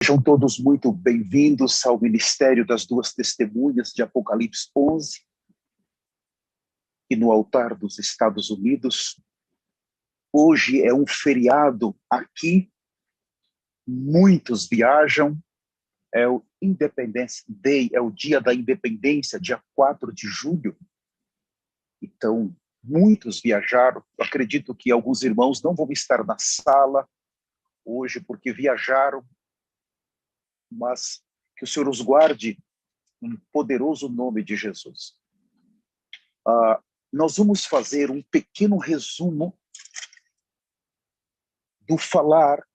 Sejam todos muito bem-vindos ao Ministério das Duas Testemunhas de Apocalipse 11, e no altar dos Estados Unidos. Hoje é um feriado aqui, muitos viajam, é o Independence Day, é o dia da independência, dia 4 de julho. Então, muitos viajaram. Eu acredito que alguns irmãos não vão estar na sala hoje porque viajaram, mas que o Senhor os guarde em poderoso nome de Jesus. Nós vamos fazer um pequeno resumo do falar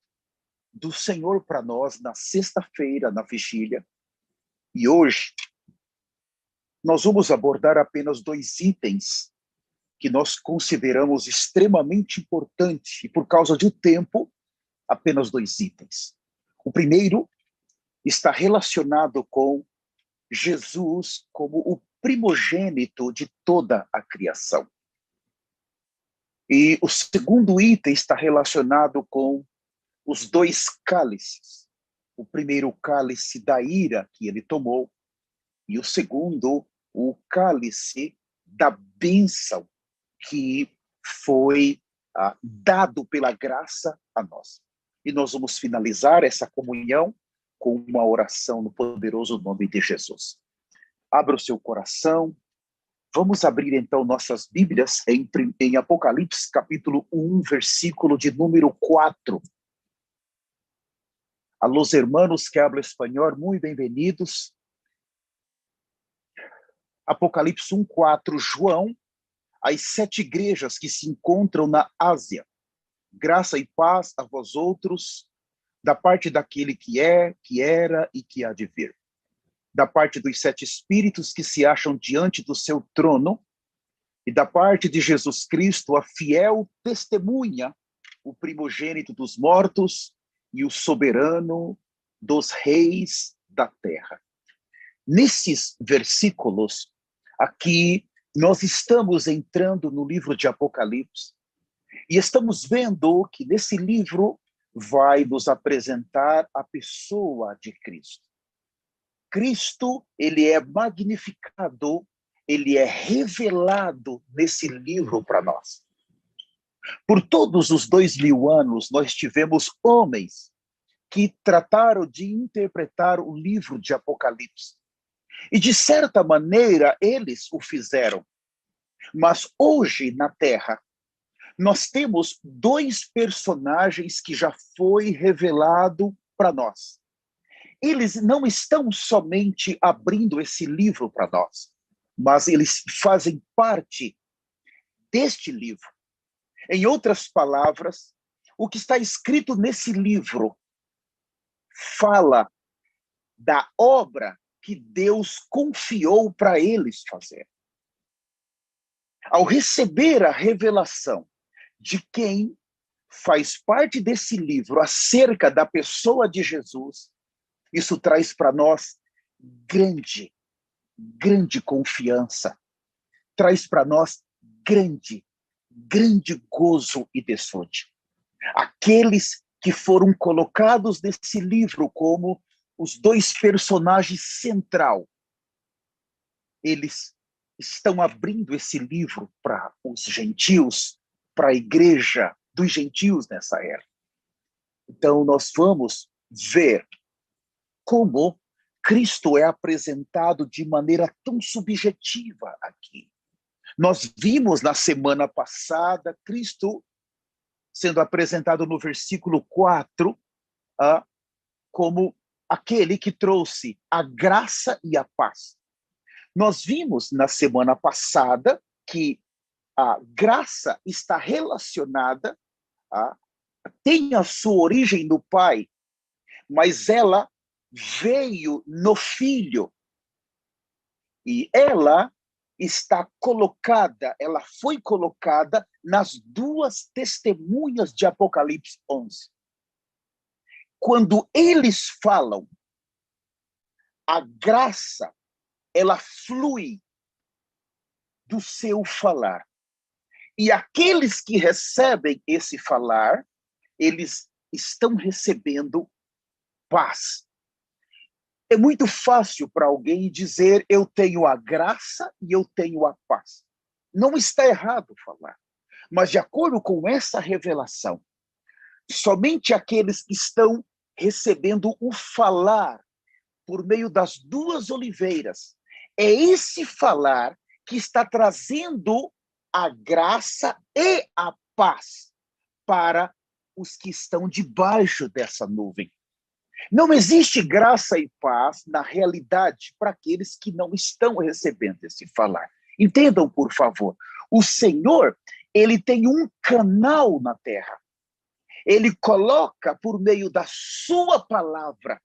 do Senhor para nós na sexta-feira, na vigília. E hoje, nós vamos abordar apenas 2 itens que nós consideramos extremamente importantes, e por causa do tempo, apenas 2 itens. O primeiro está relacionado com Jesus como o primogênito de toda a criação. E o segundo item está relacionado com os 2 cálices. O primeiro, o cálice da ira que ele tomou, e o segundo, o cálice da bênção que foi dado pela graça a nós. E nós vamos finalizar essa comunhão com uma oração no poderoso nome de Jesus. Abra o seu coração. Vamos abrir então nossas Bíblias em Apocalipse capítulo 1, versículo de número 4. A los hermanos que hablan espanhol, muito bem-vindos. Apocalipse 1, 4, João, as 7 igrejas que se encontram na Ásia. Graça e paz a vós outros, da parte daquele que é, que era e que há de vir. Da parte dos 7 espíritos que se acham diante do seu trono, e da parte de Jesus Cristo, a fiel testemunha, o primogênito dos mortos e o soberano dos reis da terra. Nesses versículos, aqui, nós estamos entrando no livro de Apocalipse, e estamos vendo que nesse livro vai nos apresentar a pessoa de Cristo. Cristo, ele é magnificado, ele é revelado nesse livro para nós. Por todos os 2000 anos, nós tivemos homens que trataram de interpretar o livro de Apocalipse. E, de certa maneira, eles o fizeram. Mas hoje, na Terra, nós temos 2 personagens que já foi revelado para nós. Eles não estão somente abrindo esse livro para nós, mas eles fazem parte deste livro. Em outras palavras, o que está escrito nesse livro fala da obra que Deus confiou para eles fazer. Ao receber a revelação de quem faz parte desse livro acerca da pessoa de Jesus, isso traz para nós grande confiança, traz para nós grande gozo e desfrute. Aqueles que foram colocados nesse livro como os 2 personagens centrais, eles estão abrindo esse livro para os gentios, para a igreja dos gentios nessa era. Então, nós vamos ver como Cristo é apresentado de maneira tão subjetiva aqui. Nós vimos na semana passada Cristo sendo apresentado no versículo 4 como aquele que trouxe a graça e a paz. Nós vimos na semana passada que a graça está relacionada, tem a sua origem no Pai, mas ela veio no Filho. E ela está colocada, ela foi colocada nas 2 testemunhas de Apocalipse 11. Quando eles falam, a graça, ela flui do seu falar. E aqueles que recebem esse falar, eles estão recebendo paz. É muito fácil para alguém dizer eu tenho a graça e eu tenho a paz. Não está errado falar, mas de acordo com essa revelação, somente aqueles que estão recebendo o falar por meio das duas oliveiras, é esse falar que está trazendo a graça e a paz para os que estão debaixo dessa nuvem. Não existe graça e paz na realidade para aqueles que não estão recebendo esse falar. Entendam, por favor. O Senhor, ele tem um canal na terra. Ele coloca por meio da sua palavra,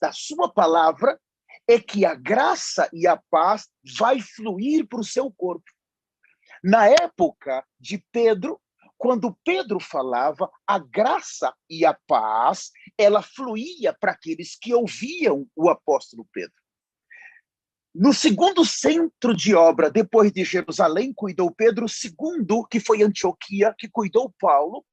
da sua palavra, é que a graça e a paz vai fluir para o seu corpo. Na época de Pedro, quando Pedro falava, a graça e a paz, ela fluía para aqueles que ouviam o apóstolo Pedro. No segundo centro de obra, depois de Jerusalém, cuidou Pedro. O segundo, que foi Antioquia, que cuidou Paulo.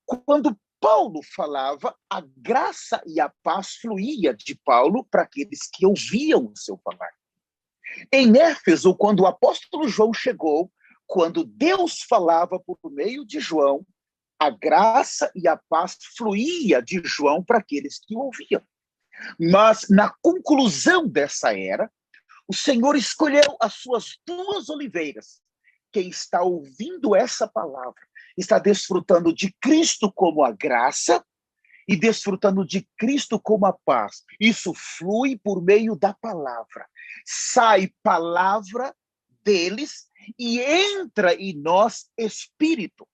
Quando Paulo falava, a graça e a paz fluía de Paulo para aqueles que ouviam o seu falar. Em Éfeso, quando o apóstolo João chegou, quando Deus falava por meio de João, a graça e a paz fluía de João para aqueles que o ouviam. Mas na conclusão dessa era, o Senhor escolheu as suas duas oliveiras. Quem está ouvindo essa palavra está desfrutando de Cristo como a graça e desfrutando de Cristo como a paz. Isso flui por meio da palavra. Sai palavra deles e entra em nós espírito.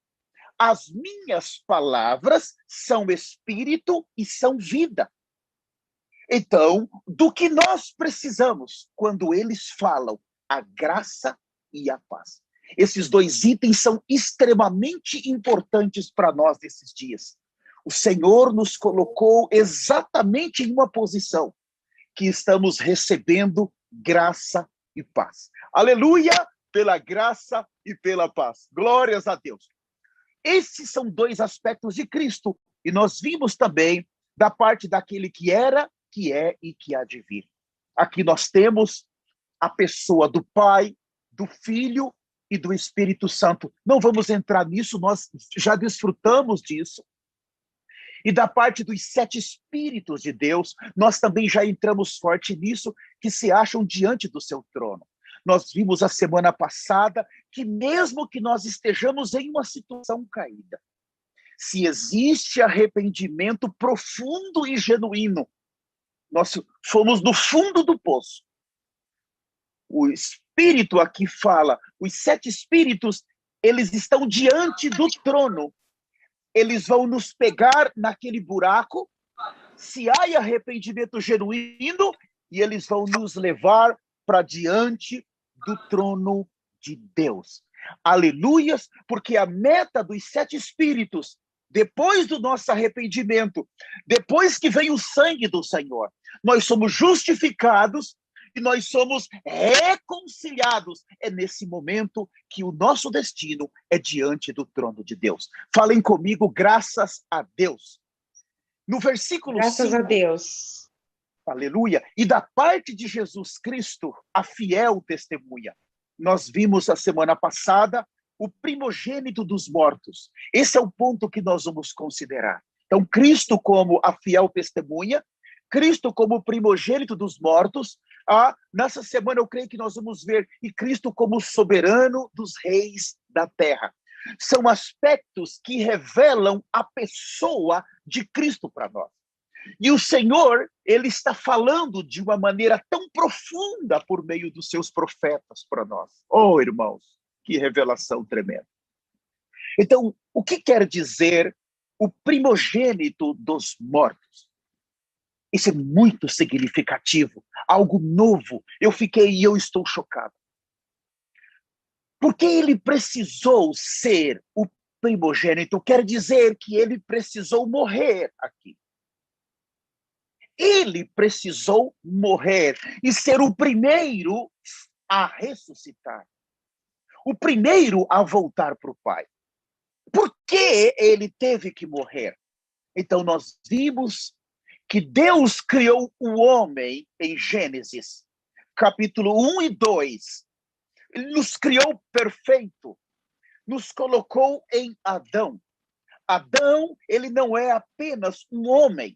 As minhas palavras são espírito e são vida. Então, do que nós precisamos quando eles falam a graça e a paz? Esses dois itens são extremamente importantes para nós nesses dias. O Senhor nos colocou exatamente em uma posição que estamos recebendo graça e paz. Aleluia, pela graça e pela paz. Glórias a Deus. Esses são dois aspectos de Cristo. E nós vimos também da parte daquele que era, que é e que há de vir. Aqui nós temos a pessoa do Pai, do Filho e do Espírito Santo. Não vamos entrar nisso, nós já desfrutamos disso. E da parte dos 7 Espíritos de Deus, nós também já entramos forte nisso, que se acham diante do seu trono. Nós vimos a semana passada que mesmo que nós estejamos em uma situação caída, se existe arrependimento profundo e genuíno, nós fomos no fundo do poço. O Espírito aqui fala, os 7 Espíritos, eles estão diante do trono. Eles vão nos pegar naquele buraco, se há arrependimento genuíno, e eles vão nos levar para diante do trono de Deus. Aleluias, porque a meta dos 7 Espíritos, depois do nosso arrependimento, depois que vem o sangue do Senhor, nós somos justificados e nós somos reconciliados. É nesse momento que o nosso destino é diante do trono de Deus. Falem comigo, graças a Deus. No versículo 5... Graças a Deus. Aleluia. E da parte de Jesus Cristo, a fiel testemunha. Nós vimos a semana passada o primogênito dos mortos. Esse é o ponto que nós vamos considerar. Então, Cristo como a fiel testemunha, Cristo como primogênito dos mortos. Nessa semana eu creio que nós vamos ver e Cristo como soberano dos reis da terra. São aspectos que revelam a pessoa de Cristo para nós. E o Senhor, ele está falando de uma maneira tão profunda por meio dos seus profetas para nós. Oh, irmãos, que revelação tremenda. Então, o que quer dizer o primogênito dos mortos? Isso é muito significativo, algo novo. Eu estou chocado. Porque ele precisou ser o primogênito, quer dizer que ele precisou morrer aqui. Ele precisou morrer e ser o primeiro a ressuscitar. O primeiro a voltar para o Pai. Por que ele teve que morrer? Então nós vimos que Deus criou o homem em Gênesis, capítulo 1 e 2. Ele nos criou perfeito, nos colocou em Adão. Adão, ele não é apenas um homem,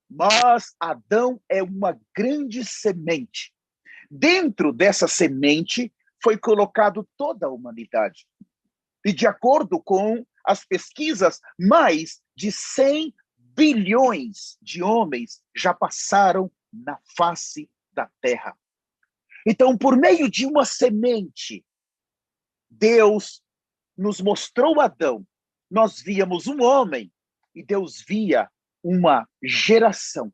mas Adão é uma grande semente. Dentro dessa semente foi colocado toda a humanidade. E de acordo com as pesquisas, mais de 100 bilhões de homens já passaram na face da Terra. Então, por meio de uma semente, Deus nos mostrou Adão. Nós víamos um homem e Deus via uma geração.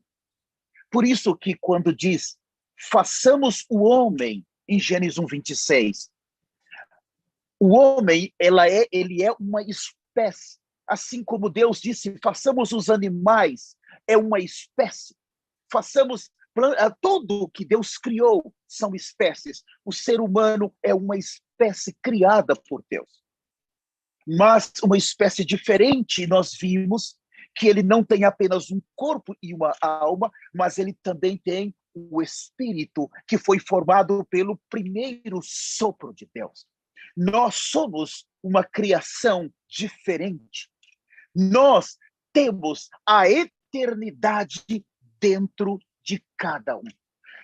Por isso que quando diz, façamos o homem, em Gênesis 1:26, o homem, ele é uma espécie. Assim como Deus disse, façamos os animais, é uma espécie. Façamos tudo que Deus criou são espécies. O ser humano é uma espécie criada por Deus. Mas uma espécie diferente, nós vimos que ele não tem apenas um corpo e uma alma, mas ele também tem o espírito que foi formado pelo primeiro sopro de Deus. Nós somos uma criação diferente. Nós temos a eternidade dentro de cada um.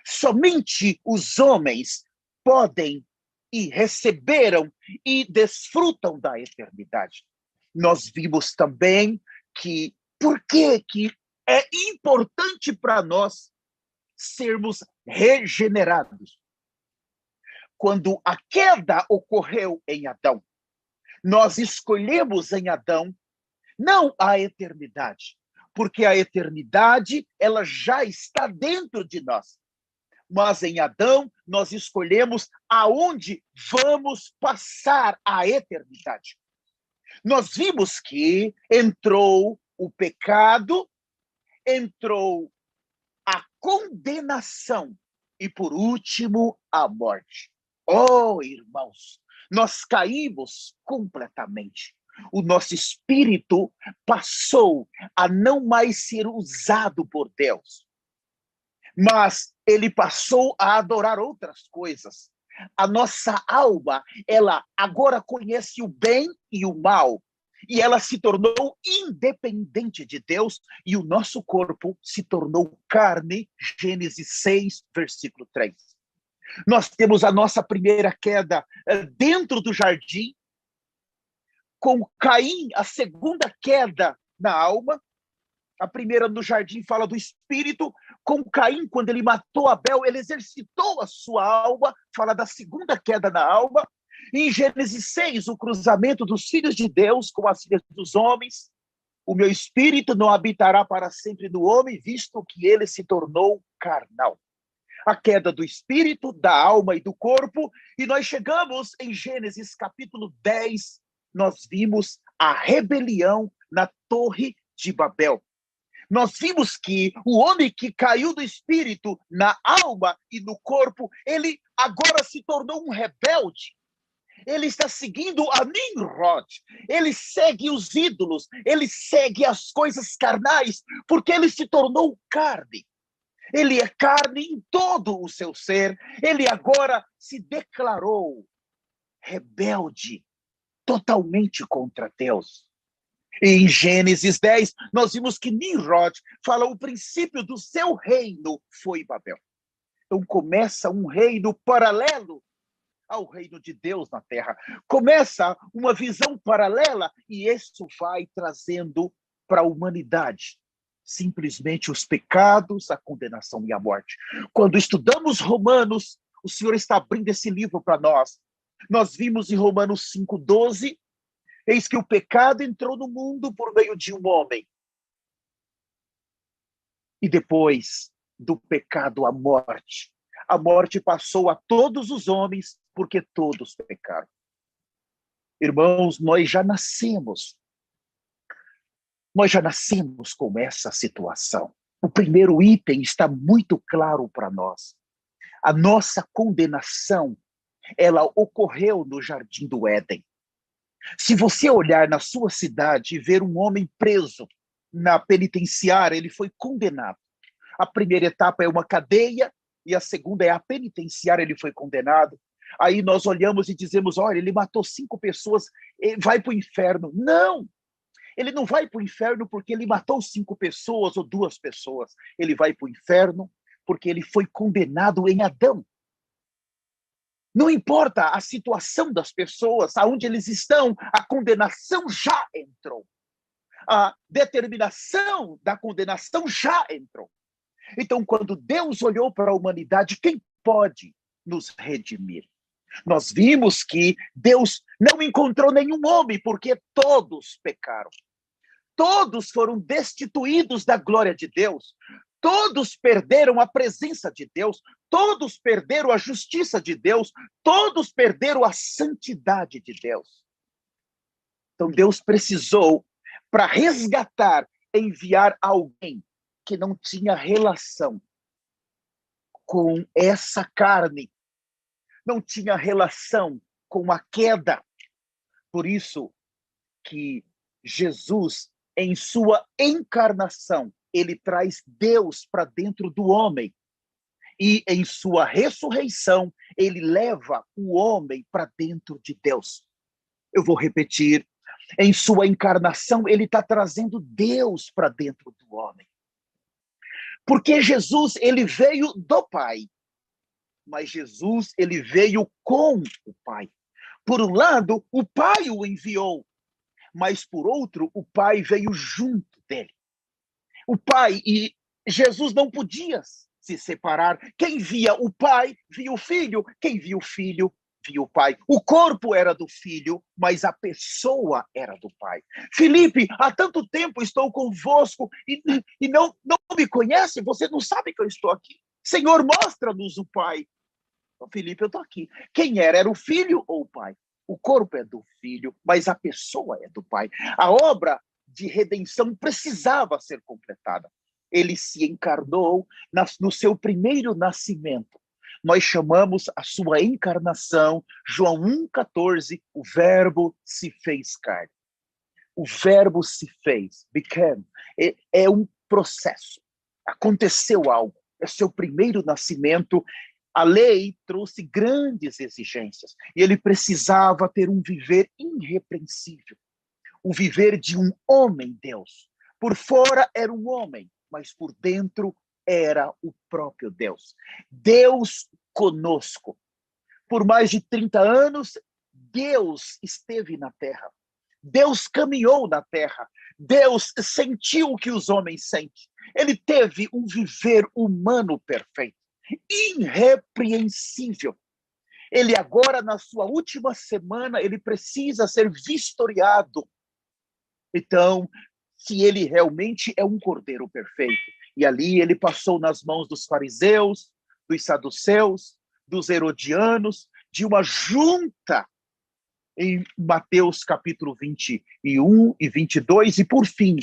Somente os homens podem e receberam e desfrutam da eternidade. Nós vimos também que por que é importante para nós sermos regenerados. Quando a queda ocorreu em Adão, nós escolhemos em Adão não a eternidade, porque a eternidade ela já está dentro de nós. Mas em Adão nós escolhemos aonde vamos passar a eternidade. Nós vimos que entrou o pecado, entrou a condenação e, por último, a morte. Oh, irmãos, nós caímos completamente. O nosso espírito passou a não mais ser usado por Deus, mas ele passou a adorar outras coisas. A nossa alma, ela agora conhece o bem e o mal, e ela se tornou independente de Deus, e o nosso corpo se tornou carne, Gênesis 6, versículo 3. Nós temos a nossa primeira queda dentro do jardim, com Caim, a segunda queda na alma. A primeira no jardim fala do espírito. Com Caim, quando ele matou Abel, ele exercitou a sua alma, fala da segunda queda na alma. Em Gênesis 6, o cruzamento dos filhos de Deus com as filhas dos homens. O meu espírito não habitará para sempre no homem, visto que ele se tornou carnal. A queda do espírito, da alma e do corpo. E nós chegamos em Gênesis capítulo 10, nós vimos a rebelião na Torre de Babel. Nós vimos que o homem que caiu do espírito na alma e no corpo, ele agora se tornou um rebelde. Ele está seguindo a Nimrod. Ele segue os ídolos. Ele segue as coisas carnais, porque ele se tornou carne. Ele é carne em todo o seu ser. Ele agora se declarou rebelde, totalmente contra Deus. Em Gênesis 10, nós vimos que Nimrod fala o princípio do seu reino foi Babel. Então começa um reino paralelo ao reino de Deus na terra. Começa uma visão paralela e isso vai trazendo para a humanidade simplesmente os pecados, a condenação e a morte. Quando estudamos Romanos, o Senhor está abrindo esse livro para nós. Nós vimos em Romanos 5:12, eis que o pecado entrou no mundo por meio de um homem. E depois do pecado, a morte. A morte passou a todos os homens, porque todos pecaram. Irmãos, nós já nascemos com essa situação. O primeiro item está muito claro para nós. A nossa condenação, ela ocorreu no Jardim do Éden. Se você olhar na sua cidade e ver um homem preso, na penitenciária, ele foi condenado. A primeira etapa é uma cadeia e a segunda é a penitenciária, ele foi condenado. Aí nós olhamos e dizemos, olha, ele matou 5 pessoas, ele vai para o inferno. Não! Ele não vai para o inferno porque ele matou 5 pessoas ou 2 pessoas. Ele vai para o inferno porque ele foi condenado em Adão. Não importa a situação das pessoas, aonde eles estão, a condenação já entrou. A determinação da condenação já entrou. Então, quando Deus olhou para a humanidade, quem pode nos redimir? Nós vimos que Deus não encontrou nenhum homem, porque todos pecaram. Todos foram destituídos da glória de Deus. Todos perderam a presença de Deus. Todos perderam a justiça de Deus. Todos perderam a santidade de Deus. Então Deus precisou, para resgatar, enviar alguém que não tinha relação com essa carne, não tinha relação com a queda. Por isso que Jesus, em sua encarnação, ele traz Deus para dentro do homem. E em sua ressurreição, ele leva o homem para dentro de Deus. Eu vou repetir. Em sua encarnação, ele está trazendo Deus para dentro do homem. Porque Jesus, ele veio do Pai. Mas Jesus, ele veio com o Pai. Por um lado, o Pai o enviou. Mas por outro, o Pai veio junto dele. O Pai e Jesus não podiam se separar. Quem via o Pai, via o Filho. Quem via o Filho, via o Pai. O corpo era do Filho, mas a pessoa era do Pai. Felipe, há tanto tempo estou convosco e não me conhece? Você não sabe que eu estou aqui? Senhor, mostra-nos o Pai. Então, Felipe, eu estou aqui. Quem era? Era o Filho ou o Pai? O corpo é do Filho, mas a pessoa é do Pai. A obra de redenção precisava ser completada. Ele se encarnou no seu primeiro nascimento. Nós chamamos a sua encarnação, João 1,14, o verbo se fez carne. O verbo se fez, became. É um processo. Aconteceu algo. É seu primeiro nascimento. A lei trouxe grandes exigências. E ele precisava ter um viver irrepreensível. O viver de um homem-Deus. Por fora era um homem, mas por dentro era o próprio Deus. Deus conosco. Por mais de 30 anos, Deus esteve na terra. Deus caminhou na terra. Deus sentiu o que os homens sentem. Ele teve um viver humano perfeito, irrepreensível. Ele agora, na sua última semana, ele precisa ser vistoriado. Então, se ele realmente é um cordeiro perfeito. E ali ele passou nas mãos dos fariseus, dos saduceus, dos herodianos, de uma junta em Mateus capítulo 21 e 22, e por fim,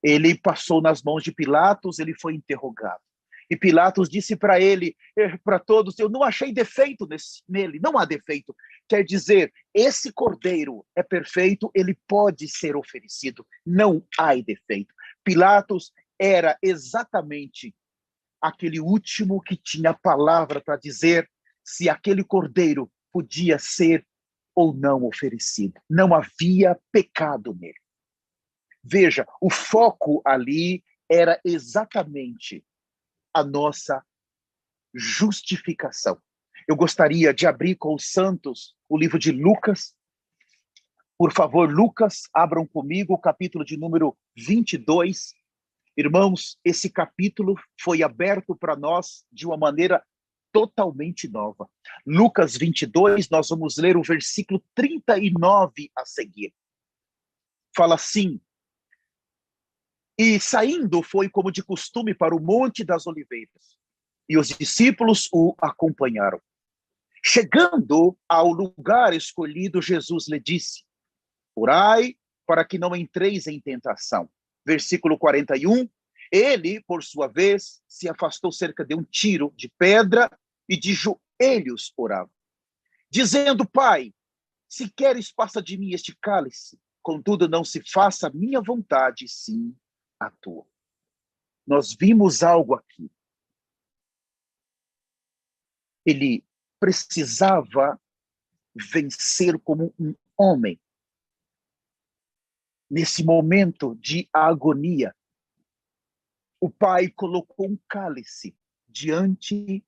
ele passou nas mãos de Pilatos, ele foi interrogado. E Pilatos disse para ele, para todos, eu não achei defeito nele, não há defeito. Quer dizer, esse cordeiro é perfeito, ele pode ser oferecido, não há defeito. Pilatos era exatamente aquele último que tinha a palavra para dizer se aquele cordeiro podia ser ou não oferecido. Não havia pecado nele. Veja, o foco ali era exatamente a nossa justificação. Eu gostaria de abrir com os santos o livro de Lucas. Por favor, Lucas, abram comigo o capítulo de número 22. Irmãos, esse capítulo foi aberto para nós de uma maneira totalmente nova. Lucas 22, nós vamos ler o versículo 39 a seguir. Fala assim: e saindo foi como de costume para o Monte das Oliveiras, e os discípulos o acompanharam. Chegando ao lugar escolhido, Jesus lhe disse: orai para que não entreis em tentação. Versículo 41, ele, por sua vez, se afastou cerca de um tiro de pedra e de joelhos orava, dizendo: Pai, se queres, passa de mim este cálice, Contudo, não se faça a minha vontade, sim a tua. Nós vimos algo aqui. Ele precisava vencer como um homem. Nesse momento de agonia, o pai colocou um cálice diante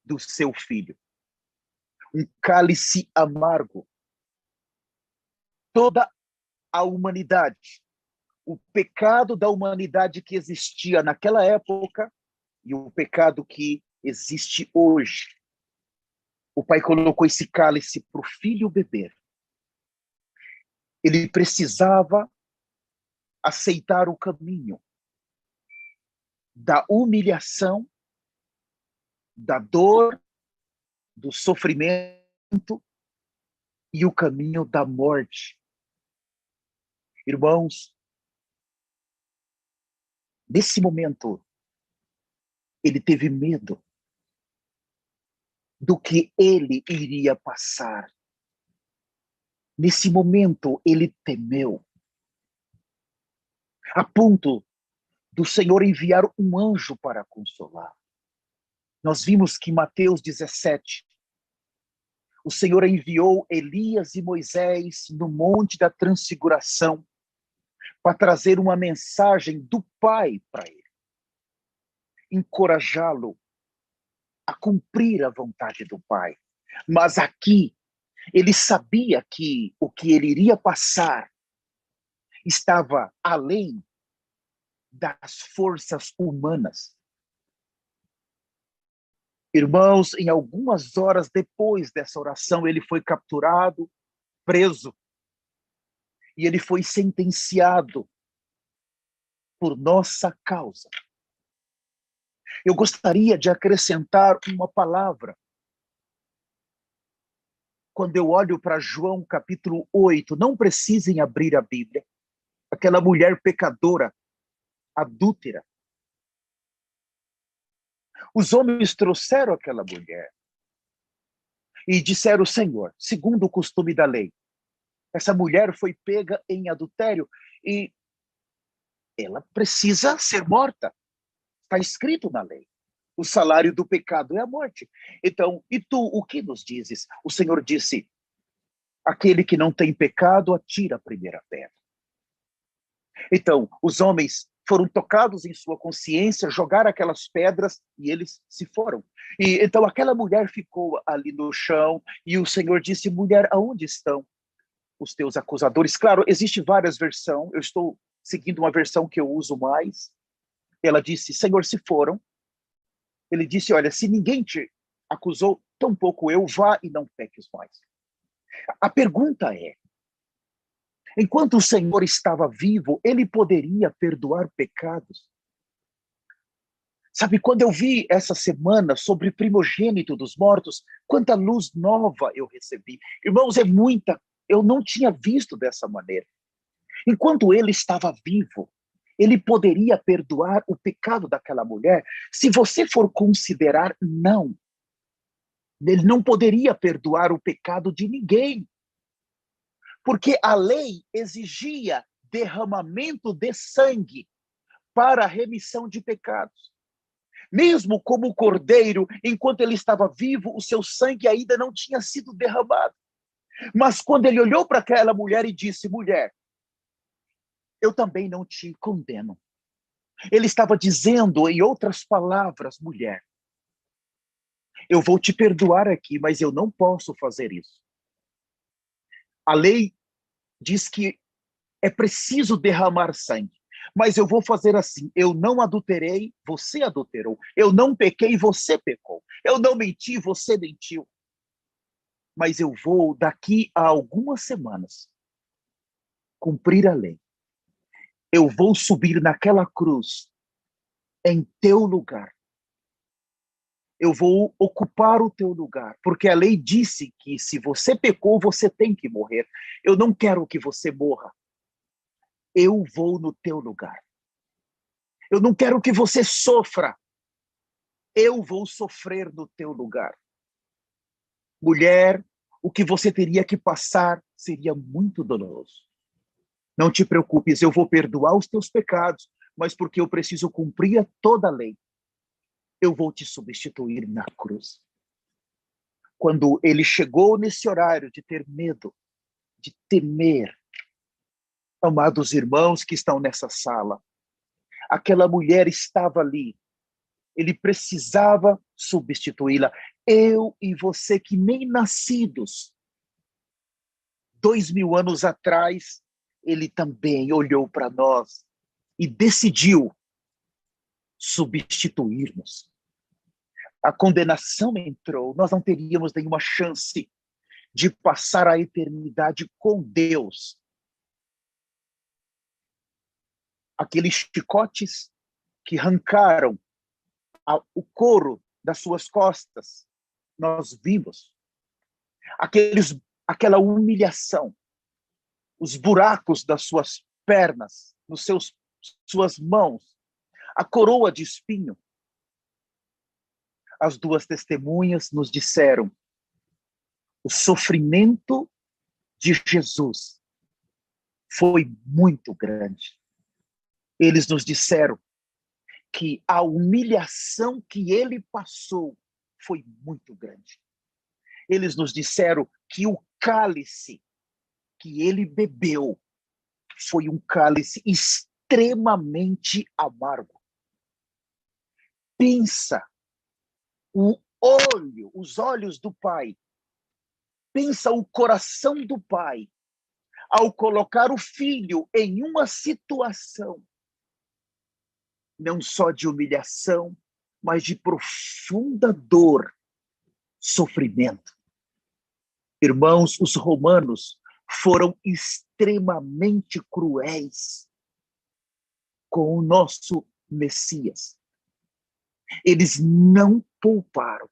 do seu filho. Um cálice amargo. Toda a humanidade, o pecado da humanidade que existia naquela época e o pecado que existe hoje. O pai colocou esse cálice para o filho beber. Ele precisava aceitar o caminho da humilhação, da dor, do sofrimento e o caminho da morte. Irmãos, nesse momento, ele teve medo do que ele iria passar. Nesse momento, ele temeu, a ponto do Senhor enviar um anjo para consolar. Nós vimos que em Mateus 17, o Senhor enviou Elias e Moisés no Monte da Transfiguração para trazer uma mensagem do Pai para ele, encorajá-lo a cumprir a vontade do Pai. Mas aqui, ele sabia que o que ele iria passar estava além das forças humanas. Irmãos, em algumas horas depois dessa oração, ele foi capturado, preso, e ele foi sentenciado por nossa causa. Eu gostaria de acrescentar uma palavra. Quando eu olho para João capítulo 8, não precisem abrir a Bíblia. Aquela mulher pecadora, adúltera. Os homens trouxeram aquela mulher e disseram: Senhor, segundo o costume da lei, essa mulher foi pega em adultério e ela precisa ser morta. Está escrito na lei. O salário do pecado é a morte. Então, e tu, o que nos dizes? O Senhor disse: aquele que não tem pecado, atira a primeira pedra. Então, os homens foram tocados em sua consciência, jogaram aquelas pedras e eles se foram. E então aquela mulher ficou ali no chão e o Senhor disse: mulher, aonde estão os teus acusadores? Claro, existe várias versões, eu estou seguindo uma versão que eu uso mais. Ela disse: Senhor, se foram. Ele disse: olha, se ninguém te acusou, tampouco eu, vá e não peques mais. A pergunta é, enquanto o Senhor estava vivo, ele poderia perdoar pecados? Sabe, quando eu vi essa semana sobre primogênito dos mortos, quanta luz nova eu recebi. Irmãos, é muita. Eu não tinha visto dessa maneira. Enquanto ele estava vivo, ele poderia perdoar o pecado daquela mulher? Se você for considerar, não. Ele não poderia perdoar o pecado de ninguém. Porque a lei exigia derramamento de sangue para a remissão de pecados. Mesmo como o cordeiro, enquanto ele estava vivo, o seu sangue ainda não tinha sido derramado. Mas quando ele olhou para aquela mulher e disse: mulher, eu também não te condeno. Ele estava dizendo, em outras palavras: mulher, eu vou te perdoar aqui, mas eu não posso fazer isso. A lei diz que é preciso derramar sangue. Mas eu vou fazer assim: eu não adulterei, você adulterou. Eu não pequei, você pecou. Eu não menti, você mentiu. Mas eu vou, daqui a algumas semanas, cumprir a lei. Eu vou subir naquela cruz, em teu lugar. Eu vou ocupar o teu lugar, porque a lei disse que se você pecou, você tem que morrer. Eu não quero que você morra. Eu vou no teu lugar. Eu não quero que você sofra. Eu vou sofrer no teu lugar. Mulher, o que você teria que passar seria muito doloroso. Não te preocupes, eu vou perdoar os teus pecados, mas porque eu preciso cumprir toda a lei, eu vou te substituir na cruz. Quando ele chegou nesse horário de ter medo, de temer, amados irmãos que estão nessa sala, aquela mulher estava ali, ele precisava substituí-la. Eu e você que nem nascidos, 2000 anos atrás, ele também olhou para nós e decidiu substituir-nos. A condenação entrou, nós não teríamos nenhuma chance de passar a eternidade com Deus. Aqueles chicotes que arrancaram o couro das suas costas, nós vimos. Aquela humilhação, os buracos das suas pernas, nos suas mãos, a coroa de espinho. As duas testemunhas nos disseram: o sofrimento de Jesus foi muito grande. Eles nos disseram que a humilhação que ele passou foi muito grande. Eles nos disseram que o cálice que ele bebeu foi um cálice extremamente amargo. Pensa os olhos do Pai, pensa o coração do Pai ao colocar o filho em uma situação não só de humilhação, mas de profunda dor, sofrimento. Irmãos, os romanos foram extremamente cruéis com o nosso Messias. Eles não pouparam.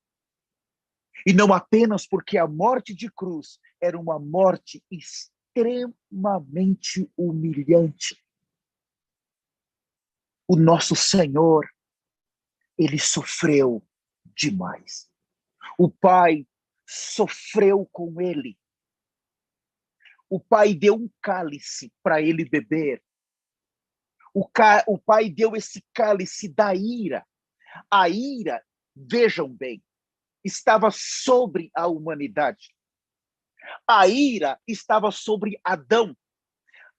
E não apenas porque a morte de cruz era uma morte extremamente humilhante. O nosso Senhor, ele sofreu demais. O Pai sofreu com ele. O Pai deu um cálice para ele beber. O Pai deu esse cálice da ira. A ira, vejam bem, estava sobre a humanidade. A ira estava sobre Adão.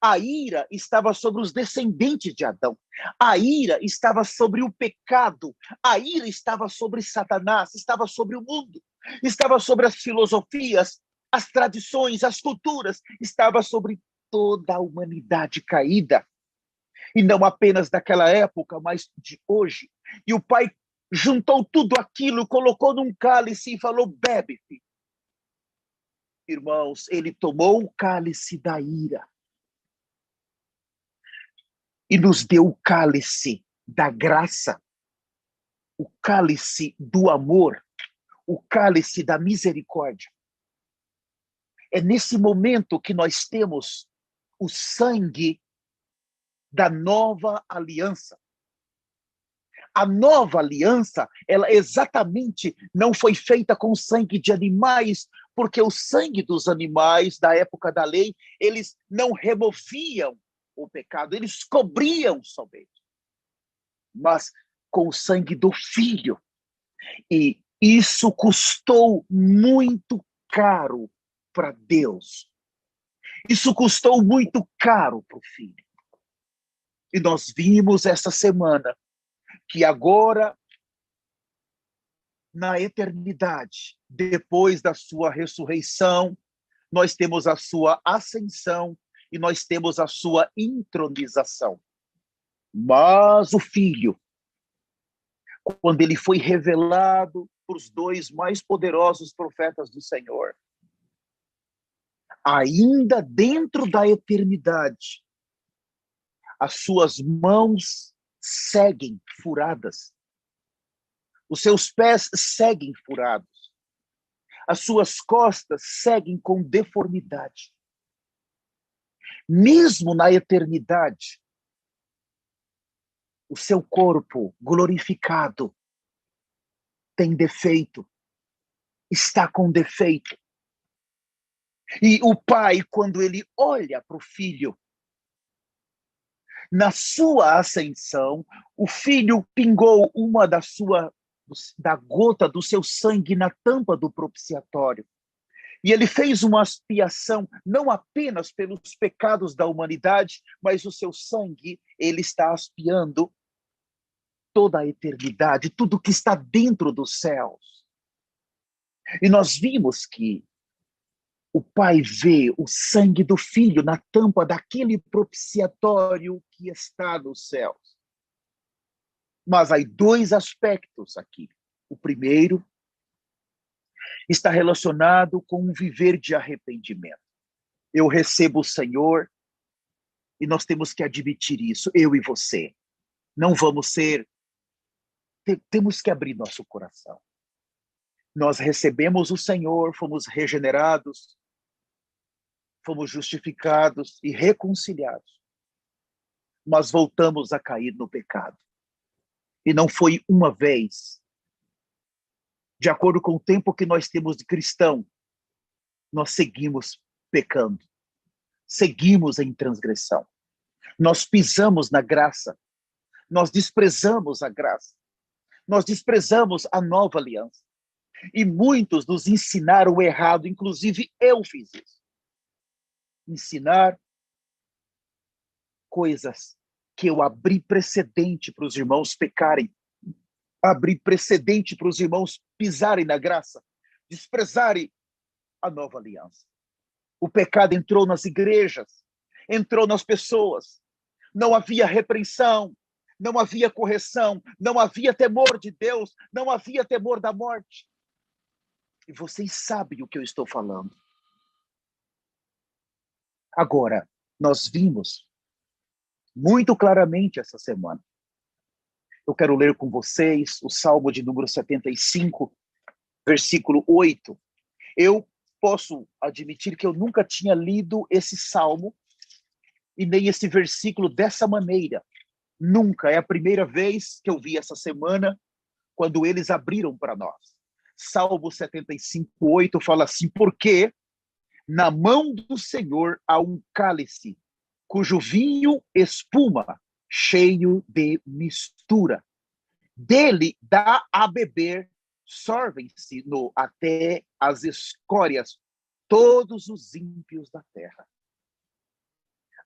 A ira estava sobre os descendentes de Adão. A ira estava sobre o pecado. A ira estava sobre Satanás, estava sobre o mundo, estava sobre as filosofias, as tradições, as culturas, estava sobre toda a humanidade caída. E não apenas daquela época, mas de hoje. E o Pai juntou tudo aquilo, colocou num cálice e falou: bebe, filho. Irmãos, ele tomou o cálice da ira e nos deu o cálice da graça, o cálice do amor, o cálice da misericórdia. É nesse momento que nós temos o sangue da nova aliança. A nova aliança, ela exatamente não foi feita com sangue de animais, porque o sangue dos animais da época da lei, eles não removiam o pecado, eles cobriam somente. Mas com o sangue do Filho. E isso custou muito caro para Deus. Isso custou muito caro para o Filho. E nós vimos essa semana que agora, na eternidade, depois da sua ressurreição, nós temos a sua ascensão e nós temos a sua entronização. Mas o Filho, quando ele foi revelado para os dois mais poderosos profetas do Senhor, ainda dentro da eternidade, as suas mãos seguem furadas, os seus pés seguem furados, as suas costas seguem com deformidade. Mesmo na eternidade, o seu corpo glorificado tem defeito, está com defeito. E o Pai, quando ele olha para o Filho, Na sua ascensão, o Filho pingou da gota do seu sangue na tampa do propiciatório. E ele fez uma expiação não apenas pelos pecados da humanidade, mas o seu sangue, ele está expiando toda a eternidade, tudo que está dentro dos céus. E nós vimos que o Pai vê o sangue do Filho na tampa daquele propiciatório que está nos céus. Mas há dois aspectos aqui. O primeiro está relacionado com um viver de arrependimento. Eu recebo o Senhor e nós temos que admitir isso, eu e você. Não vamos ser... Temos que abrir nosso coração. Nós recebemos o Senhor, fomos regenerados, fomos justificados e reconciliados. Mas voltamos a cair no pecado. E não foi uma vez. De acordo com o tempo que nós temos de cristão, nós seguimos pecando. Seguimos em transgressão. Nós pisamos na graça. Nós desprezamos a graça. Nós desprezamos a nova aliança. E muitos nos ensinaram o errado, inclusive eu fiz isso. Ensinar coisas que eu abri precedente para os irmãos pecarem. Abri precedente para os irmãos pisarem na graça, desprezarem a nova aliança. O pecado entrou nas igrejas, entrou nas pessoas. Não havia repreensão, não havia correção, não havia temor de Deus, não havia temor da morte. E vocês sabem o que eu estou falando. Agora, nós vimos muito claramente essa semana. Eu quero ler com vocês o Salmo de número 75, versículo 8. Eu posso admitir que eu nunca tinha lido esse salmo e nem esse versículo dessa maneira. Nunca. É a primeira vez que eu vi essa semana, quando eles abriram para nós. Salmo 75, 8 fala assim: porque na mão do Senhor há um cálice, cujo vinho espuma, cheio de mistura. Dele dá a beber, sorvem-se até as escórias todos os ímpios da terra.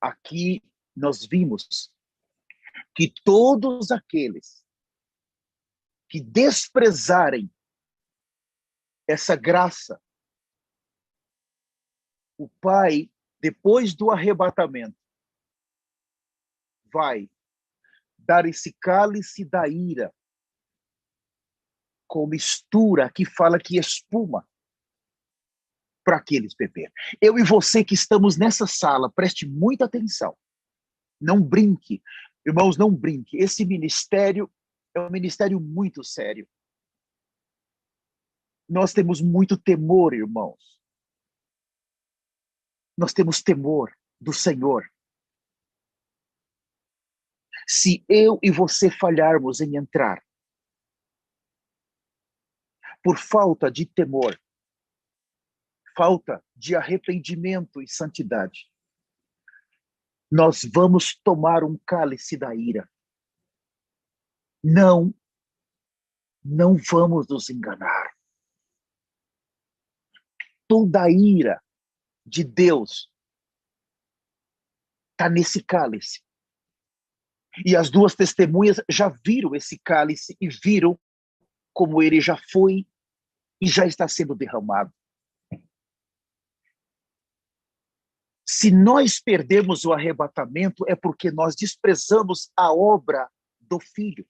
Aqui nós vimos que todos aqueles que desprezarem essa graça, o Pai, depois do arrebatamento, vai dar esse cálice da ira com mistura que fala que espuma para aqueles beber. Eu e você que estamos nessa sala, preste muita atenção. Não brinque. Irmãos, não brinque. Esse ministério é um ministério muito sério. Nós temos muito temor, irmãos. Nós temos temor do Senhor. Se eu e você falharmos em entrar por falta de temor, falta de arrependimento e santidade, nós vamos tomar um cálice da ira. Não vamos nos enganar. Toda a ira de Deus está nesse cálice. E as duas testemunhas já viram esse cálice e viram como ele já foi e já está sendo derramado. Se nós perdemos o arrebatamento, é porque nós desprezamos a obra do Filho.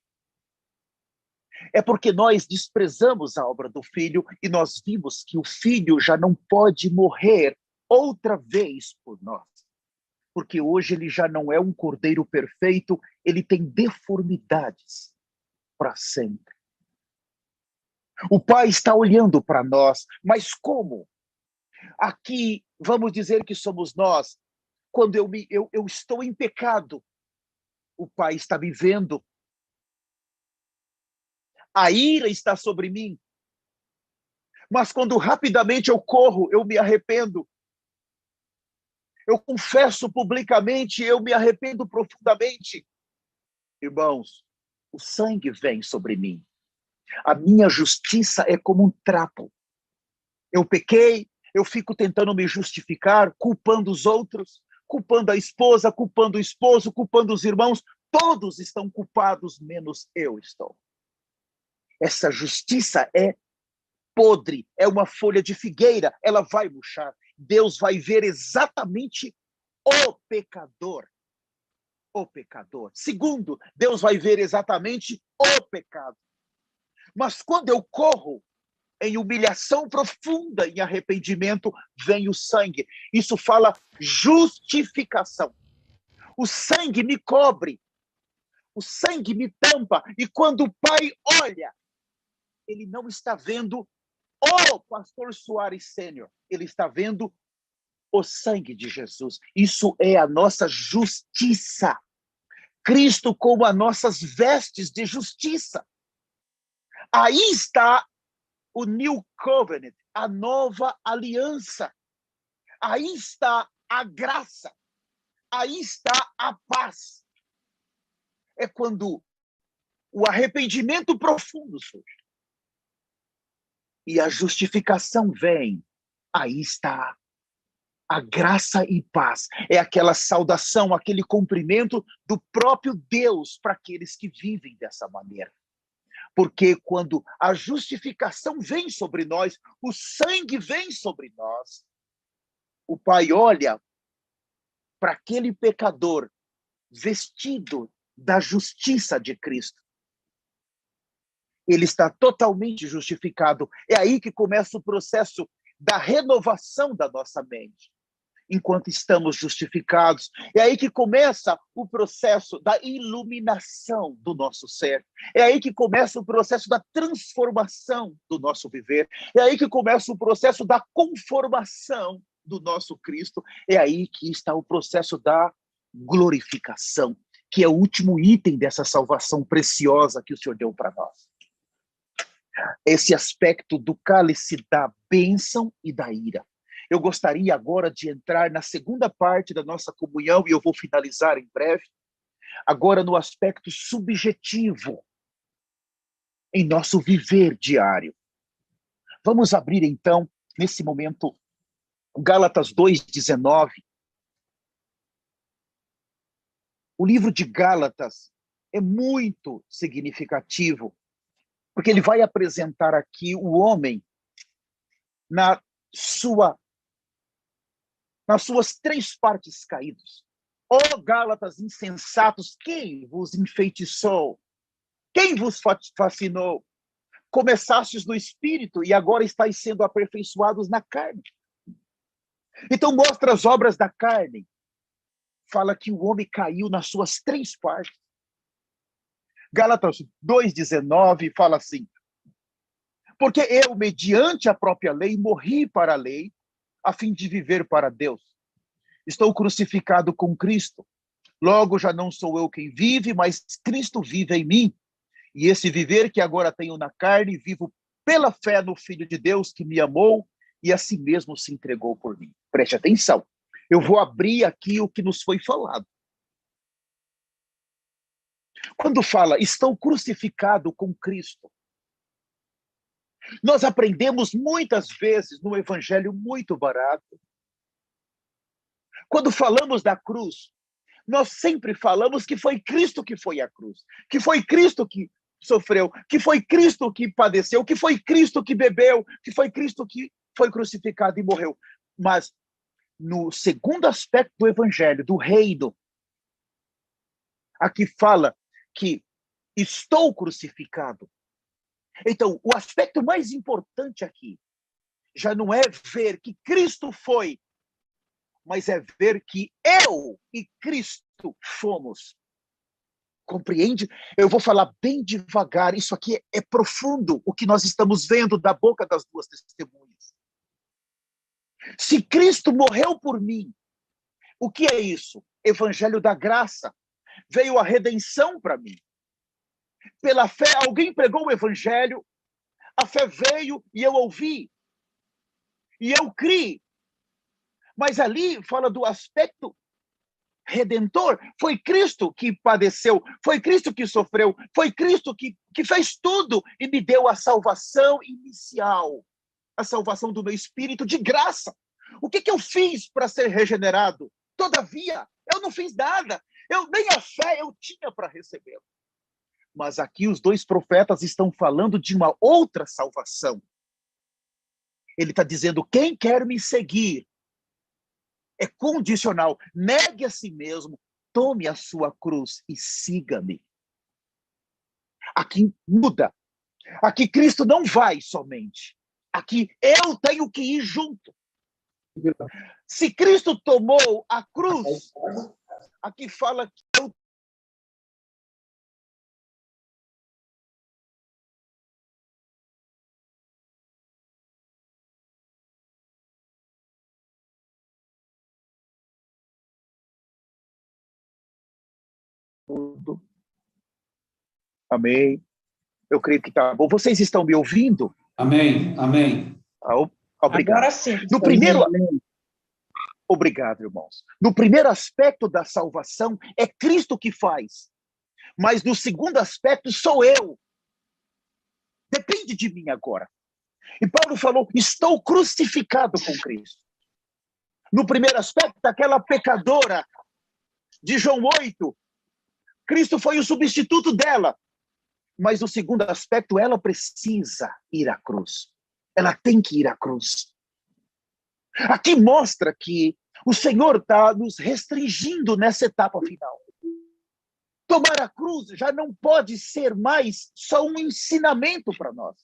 É porque nós desprezamos a obra do Filho e nós vimos que o Filho já não pode morrer outra vez por nós. Porque hoje ele já não é um cordeiro perfeito, ele tem deformidades para sempre. O Pai está olhando para nós, mas como? Aqui, vamos dizer que somos nós. Quando eu estou em pecado, o Pai está me vendo. A ira está sobre mim. Mas quando rapidamente eu corro, eu me arrependo. Eu confesso publicamente, eu me arrependo profundamente. Irmãos, o sangue vem sobre mim. A minha justiça é como um trapo. Eu pequei, eu fico tentando me justificar, culpando os outros, culpando a esposa, culpando o esposo, culpando os irmãos. Todos estão culpados, menos eu estou. Essa justiça é podre, é uma folha de figueira, ela vai murchar. Deus vai ver exatamente o pecador. O pecador. Segundo, Deus vai ver exatamente o pecado. Mas quando eu corro em humilhação profunda, em arrependimento, vem o sangue. Isso fala justificação. O sangue me cobre, o sangue me tampa, e quando o Pai olha, ele não está vendo o pastor Soares Sênior, ele está vendo o sangue de Jesus. Isso é a nossa justiça. Cristo como as nossas vestes de justiça. Aí está o New Covenant, a nova aliança. Aí está a graça. Aí está a paz. É quando o arrependimento profundo surge e a justificação vem. Aí está a graça e paz. É aquela saudação, aquele cumprimento do próprio Deus para aqueles que vivem dessa maneira. Porque quando a justificação vem sobre nós, o sangue vem sobre nós, o Pai olha para aquele pecador vestido da justiça de Cristo. Ele está totalmente justificado. É aí que começa o processo da renovação da nossa mente. Enquanto estamos justificados, é aí que começa o processo da iluminação do nosso ser. É aí que começa o processo da transformação do nosso viver. É aí que começa o processo da conformação do nosso Cristo. É aí que está o processo da glorificação, que é o último item dessa salvação preciosa que o Senhor deu para nós. Esse aspecto do cálice da bênção e da ira. Eu gostaria agora de entrar na segunda parte da nossa comunhão, e eu vou finalizar em breve, agora no aspecto subjetivo, em nosso viver diário. Vamos abrir então, nesse momento, Gálatas 2:19. O livro de Gálatas é muito significativo, porque ele vai apresentar aqui o homem nas suas três partes caídas. Ó Gálatas insensatos, quem vos enfeitiçou? Quem vos fascinou? Começastes no espírito e agora estáis sendo aperfeiçoados na carne. Então mostra as obras da carne. Fala que o homem caiu nas suas três partes. Gálatas 2:19 fala assim: porque eu, mediante a própria lei, morri para a lei, a fim de viver para Deus. Estou crucificado com Cristo. Logo já não sou eu quem vive, mas Cristo vive em mim. E esse viver que agora tenho na carne, vivo pela fé no Filho de Deus que me amou e a si mesmo se entregou por mim. Preste atenção. Eu vou abrir aqui o que nos foi falado. Quando fala, estou crucificado com Cristo, nós aprendemos muitas vezes no evangelho muito barato. Quando falamos da cruz, nós sempre falamos que foi Cristo que foi à cruz, que foi Cristo que sofreu, que foi Cristo que padeceu, que foi Cristo que bebeu, que foi Cristo que foi crucificado e morreu. Mas no segundo aspecto do evangelho, do reino, aqui fala que estou crucificado. Então, o aspecto mais importante aqui já não é ver que Cristo foi, mas é ver que eu e Cristo fomos. Compreende? Eu vou falar bem devagar, isso aqui é profundo, o que nós estamos vendo da boca das duas testemunhas. Se Cristo morreu por mim, o que é isso? Evangelho da graça. Veio a redenção para mim. Pela fé, alguém pregou o evangelho, a fé veio e eu ouvi. E eu criei. Mas ali fala do aspecto redentor. Foi Cristo que padeceu, foi Cristo que sofreu, foi Cristo que fez tudo e me deu a salvação inicial, a salvação do meu espírito de graça. O que eu fiz para ser regenerado? Todavia, eu não fiz nada. Nem a fé eu tinha para receber. Mas aqui os dois profetas estão falando de uma outra salvação. Ele está dizendo, quem quer me seguir, é condicional. Negue a si mesmo, tome a sua cruz e siga-me. Aqui muda. Aqui Cristo não vai somente. Aqui eu tenho que ir junto. Se Cristo tomou a cruz, aqui fala que eu tudo. Amém. Eu creio que está bom. Vocês estão me ouvindo? Amém, amém. Obrigado. Agora sim. No primeiro... Obrigado, irmãos. No primeiro aspecto da salvação, é Cristo que faz. Mas no segundo aspecto, sou eu. Depende de mim agora. E Paulo falou, estou crucificado com Cristo. No primeiro aspecto, aquela pecadora de João 8, Cristo foi o substituto dela. Mas no segundo aspecto, ela precisa ir à cruz. Ela tem que ir à cruz. Aqui mostra que o Senhor está nos restringindo nessa etapa final. Tomar a cruz já não pode ser mais só um ensinamento para nós.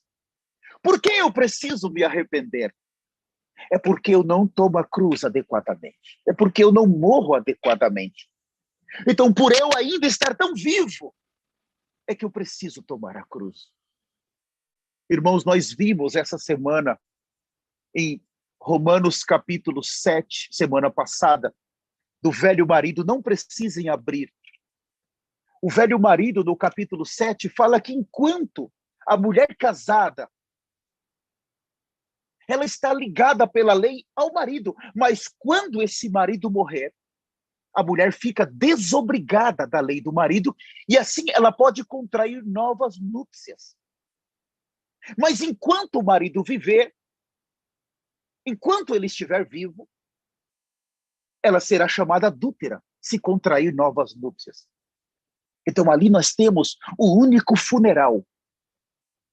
Por que eu preciso me arrepender? É porque eu não tomo a cruz adequadamente. É porque eu não morro adequadamente. Então, por eu ainda estar tão vivo, é que eu preciso tomar a cruz. Irmãos, nós vimos essa semana em Romanos capítulo 7, semana passada, do velho marido, não precisem abrir. O velho marido, no capítulo 7, fala que enquanto a mulher casada, ela está ligada pela lei ao marido, mas quando esse marido morrer, a mulher fica desobrigada da lei do marido e assim ela pode contrair novas núpcias. Mas enquanto o marido viver, enquanto ele estiver vivo, ela será chamada adúltera, se contrair novas núpcias. Então ali nós temos o único funeral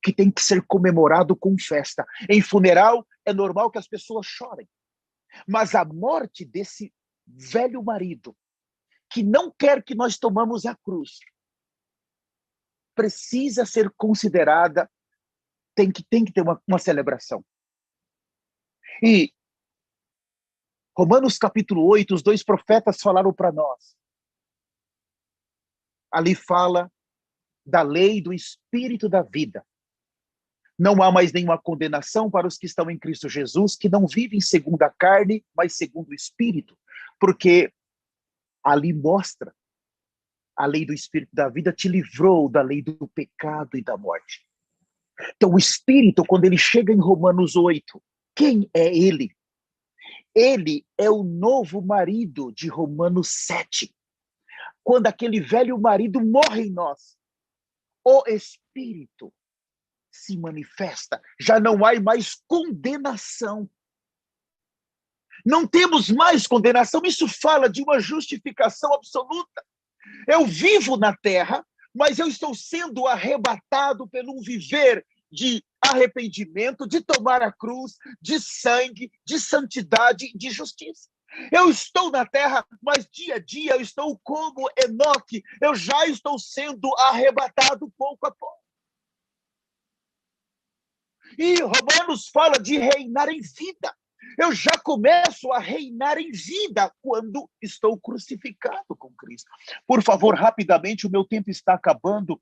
que tem que ser comemorado com festa. Em funeral é normal que as pessoas chorem. Mas a morte desse velho marido, que não quer que nós tomamos a cruz, precisa ser considerada, tem que ter uma celebração. E Romanos capítulo 8, os dois profetas falaram para nós. Ali fala da lei do Espírito da vida. Não há mais nenhuma condenação para os que estão em Cristo Jesus, que não vivem segundo a carne, mas segundo o Espírito. Porque ali mostra, a lei do Espírito da vida te livrou da lei do pecado e da morte. Então o Espírito, quando ele chega em Romanos 8, quem é ele? Ele é o novo marido de Romanos 7. Quando aquele velho marido morre em nós, o Espírito se manifesta, já não há mais condenação. Não temos mais condenação, isso fala de uma justificação absoluta. Eu vivo na terra, mas eu estou sendo arrebatado pelo viver de arrependimento, de tomar a cruz, de sangue, de santidade, de justiça. Eu estou na terra, mas dia a dia eu estou como Enoque, eu já estou sendo arrebatado pouco a pouco. E Romanos fala de reinar em vida. Eu já começo a reinar em vida quando estou crucificado com Cristo. Por favor, rapidamente, o meu tempo está acabando.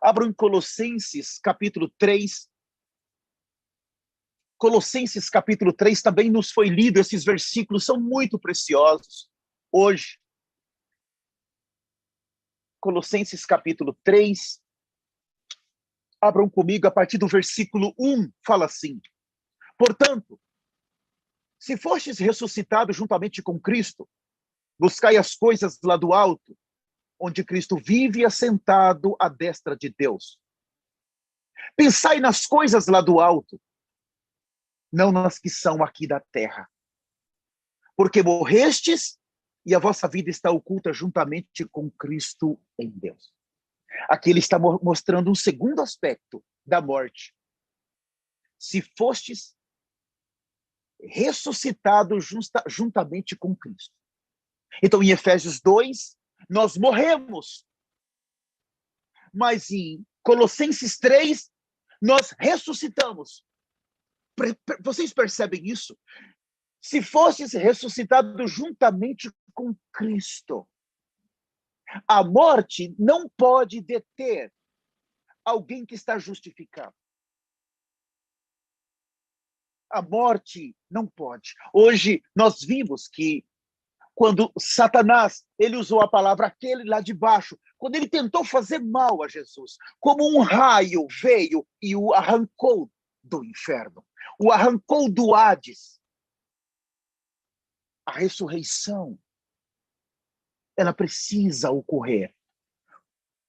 Abram em Colossenses, capítulo 3. Colossenses, capítulo 3, também nos foi lido. Esses versículos são muito preciosos hoje. Colossenses, capítulo 3. Abram comigo a partir do versículo 1, fala assim. Portanto, Se fostes ressuscitado juntamente com Cristo, buscai as coisas lá do alto, onde Cristo vive assentado à destra de Deus. Pensai nas coisas lá do alto, não nas que são aqui da terra. Porque morrestes e a vossa vida está oculta juntamente com Cristo em Deus. Aqui ele está mostrando um segundo aspecto da morte. Se fostes ressuscitados juntamente com Cristo. Então, em Efésios 2, nós morremos. Mas em Colossenses 3, nós ressuscitamos. Vocês percebem isso? Se fostes ressuscitados juntamente com Cristo, a morte não pode deter alguém que está justificado. A morte não pode. Hoje nós vimos que quando Satanás, ele usou a palavra aquele lá de baixo, quando ele tentou fazer mal a Jesus, como um raio veio e o arrancou do inferno, o arrancou do Hades. A ressurreição, ela precisa ocorrer.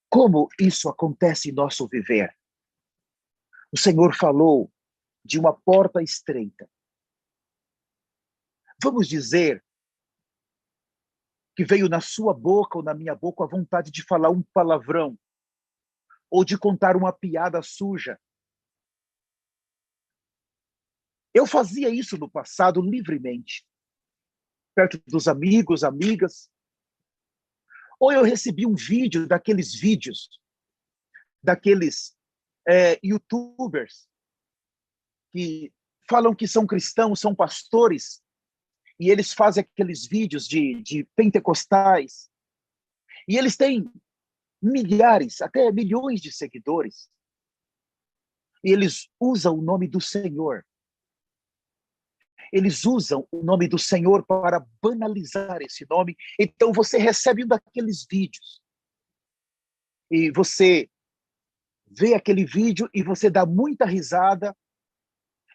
Como isso acontece em nosso viver? O Senhor falou de uma porta estreita. Vamos dizer que veio na sua boca ou na minha boca a vontade de falar um palavrão ou de contar uma piada suja. Eu fazia isso no passado livremente, perto dos amigos, amigas. Ou eu recebi um vídeo daqueles youtubers que falam que são cristãos, são pastores, e eles fazem aqueles vídeos de pentecostais, e eles têm milhares, até milhões de seguidores, e eles usam o nome do Senhor. Eles usam o nome do Senhor para banalizar esse nome. Então você recebe um daqueles vídeos, e você vê aquele vídeo e você dá muita risada,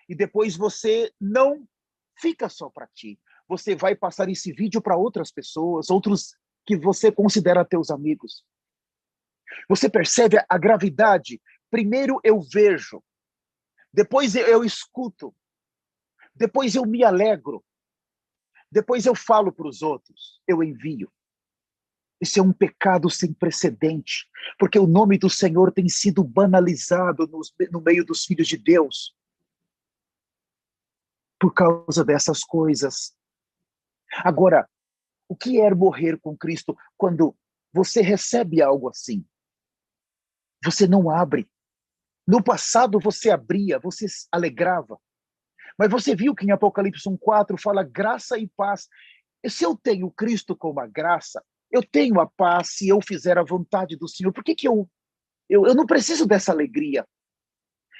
e depois você não fica só para ti. Você vai passar esse vídeo para outras pessoas, outros que você considera teus amigos. Você percebe a gravidade? Primeiro eu vejo, depois eu escuto, depois eu me alegro, depois eu falo para os outros, eu envio. Isso é um pecado sem precedente, porque o nome do Senhor tem sido banalizado no meio dos filhos de Deus. Por causa dessas coisas. Agora, o que é morrer com Cristo? Quando você recebe algo assim, você não abre. No passado você abria, você alegrava. Mas você viu que em Apocalipse 1:4 fala graça e paz. E se eu tenho Cristo como a graça, eu tenho a paz se eu fizer a vontade do Senhor. Por que eu não preciso dessa alegria?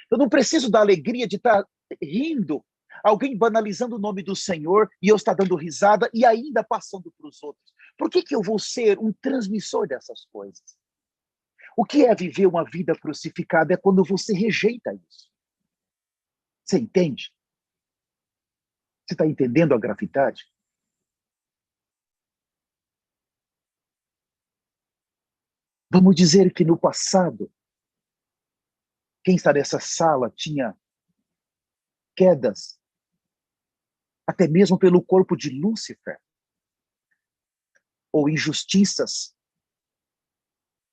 Eu não preciso da alegria de estar rindo, alguém banalizando o nome do Senhor e eu estar dando risada e ainda passando para os outros. Por que eu vou ser um transmissor dessas coisas? O que é viver uma vida crucificada? É quando você rejeita isso. Você entende? Você está entendendo a gravidade? Vamos dizer que no passado, quem está nessa sala tinha quedas, até mesmo pelo corpo de Lúcifer, ou injustiças,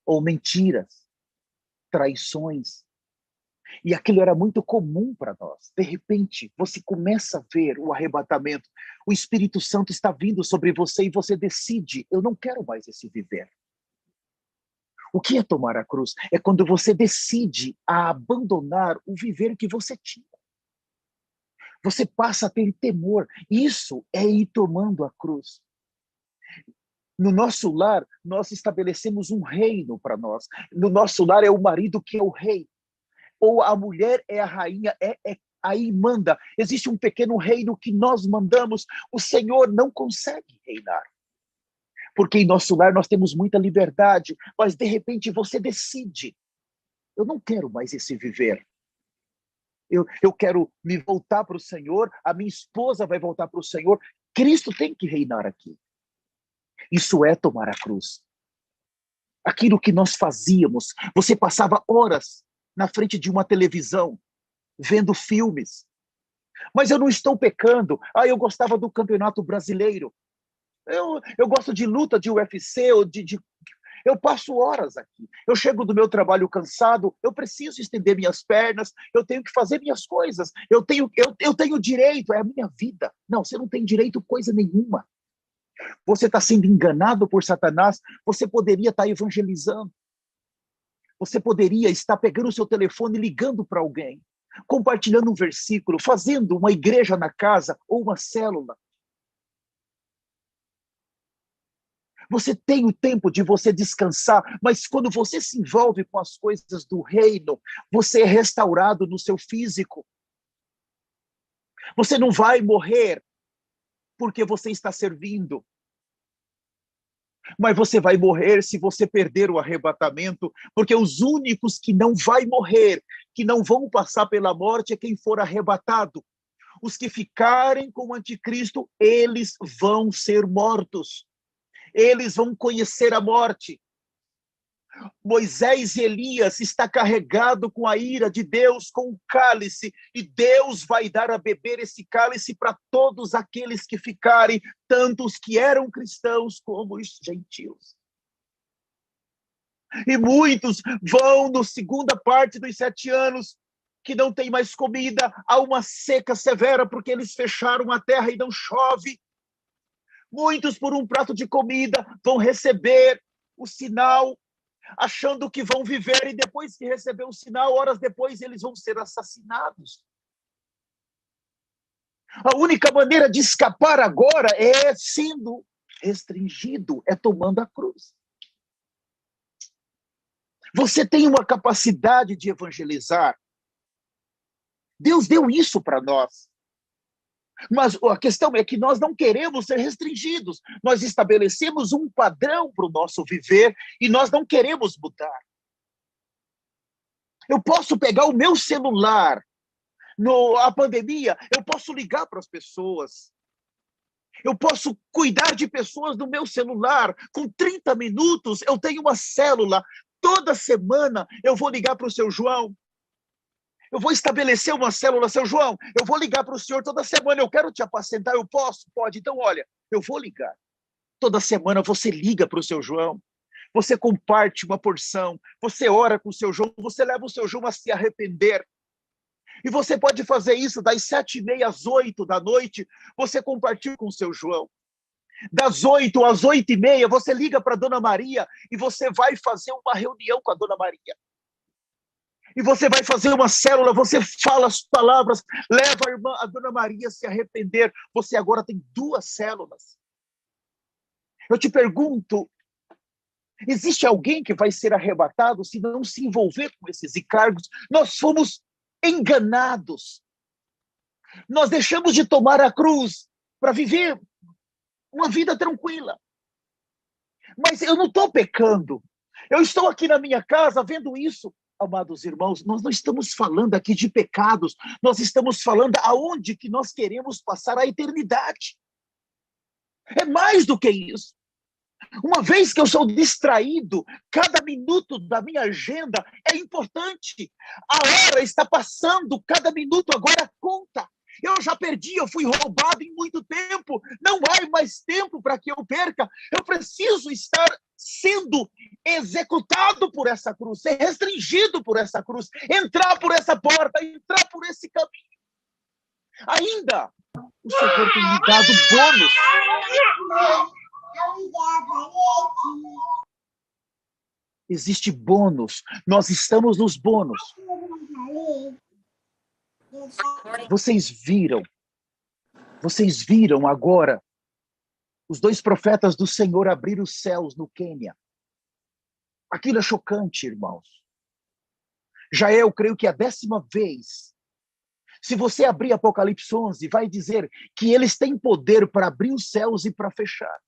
ou mentiras, traições. E aquilo era muito comum para nós. De repente, você começa a ver o arrebatamento. O Espírito Santo está vindo sobre você e você decide, eu não quero mais esse viver. O que é tomar a cruz? É quando você decide a abandonar o viver que você tinha. Você passa a ter temor. Isso é ir tomando a cruz. No nosso lar, nós estabelecemos um reino para nós. No nosso lar é o marido que é o rei. Ou a mulher é a rainha, aí manda. Existe um pequeno reino que nós mandamos. O Senhor não consegue reinar. Porque em nosso lar nós temos muita liberdade, mas de repente você decide, eu não quero mais esse viver. eu quero me voltar para o Senhor, a minha esposa vai voltar para o Senhor. Cristo tem que reinar aqui. Isso é tomar a cruz. Aquilo que nós fazíamos, você passava horas na frente de uma televisão, vendo filmes. Mas eu não estou pecando. Eu gostava do Campeonato Brasileiro. Eu gosto de luta, de UFC, eu passo horas aqui. Eu chego do meu trabalho cansado, eu preciso estender minhas pernas, eu tenho que fazer minhas coisas. Eu tenho direito, é a minha vida. Não, você não tem direito coisa nenhuma. Você está sendo enganado por Satanás, você poderia estar evangelizando. Você poderia estar pegando o seu telefone e ligando para alguém, compartilhando um versículo, fazendo uma igreja na casa ou uma célula. Você tem o tempo de você descansar, mas quando você se envolve com as coisas do reino, você é restaurado no seu físico. Você não vai morrer porque você está servindo. Mas você vai morrer se você perder o arrebatamento, porque os únicos que não vai morrer, que não vão passar pela morte, é quem for arrebatado. Os que ficarem com o anticristo, eles vão ser mortos. Eles vão conhecer a morte. Moisés e Elias está carregado com a ira de Deus, com o cálice, e Deus vai dar a beber esse cálice para todos aqueles que ficarem, tanto os que eram cristãos como os gentios. E muitos vão na segunda parte dos 7 anos, que não tem mais comida, há uma seca severa, porque eles fecharam a terra e não chove. Muitos, por um prato de comida, vão receber o sinal, achando que vão viver, e depois que receber o sinal, horas depois, eles vão ser assassinados. A única maneira de escapar agora é sendo restringido, é tomando a cruz. Você tem uma capacidade de evangelizar. Deus deu isso para nós. Mas a questão é que nós não queremos ser restringidos. Nós estabelecemos um padrão para o nosso viver e nós não queremos mudar. Eu posso pegar o meu celular, a pandemia, eu posso ligar para as pessoas. Eu posso cuidar de pessoas no meu celular. Com 30 minutos, eu tenho uma célula. Toda semana, eu vou ligar para o seu João. Eu vou estabelecer uma célula, seu João, eu vou ligar para o senhor toda semana, eu quero te apacentar, eu posso? Pode. Então, olha, eu vou ligar. Toda semana você liga para o seu João, você comparte uma porção, você ora com o seu João, você leva o seu João a se arrepender. E você pode fazer isso das 7h30 às 8 da noite, você compartilha com o seu João. Das 8 às 8h30, você liga para a Dona Maria e você vai fazer uma reunião com a Dona Maria. E você vai fazer uma célula, você fala as palavras, leva a Dona Maria a se arrepender. Você agora tem 2 células. Eu te pergunto, existe alguém que vai ser arrebatado se não se envolver com esses encargos? Nós fomos enganados. Nós deixamos de tomar a cruz para viver uma vida tranquila. Mas eu não estou pecando. Eu estou aqui na minha casa vendo isso. Amados irmãos, nós não estamos falando aqui de pecados, nós estamos falando aonde que nós queremos passar a eternidade. É mais do que isso. Uma vez que eu sou distraído, cada minuto da minha agenda é importante. A hora está passando, cada minuto agora conta. Eu já perdi, eu fui roubado em muito tempo. Não há mais tempo para que eu perca. Eu preciso estar sendo executado por essa cruz, ser restringido por essa cruz, entrar por essa porta, entrar por esse caminho. Ainda, o Senhor tem me dado bônus. Existe bônus. Nós estamos nos bônus. Vocês viram agora os 2 profetas do Senhor abrir os céus no Quênia. Aquilo é chocante, irmãos. Já eu creio que é a 10ª vez. Se você abrir Apocalipse 11, vai dizer que eles têm poder para abrir os céus e para fechar.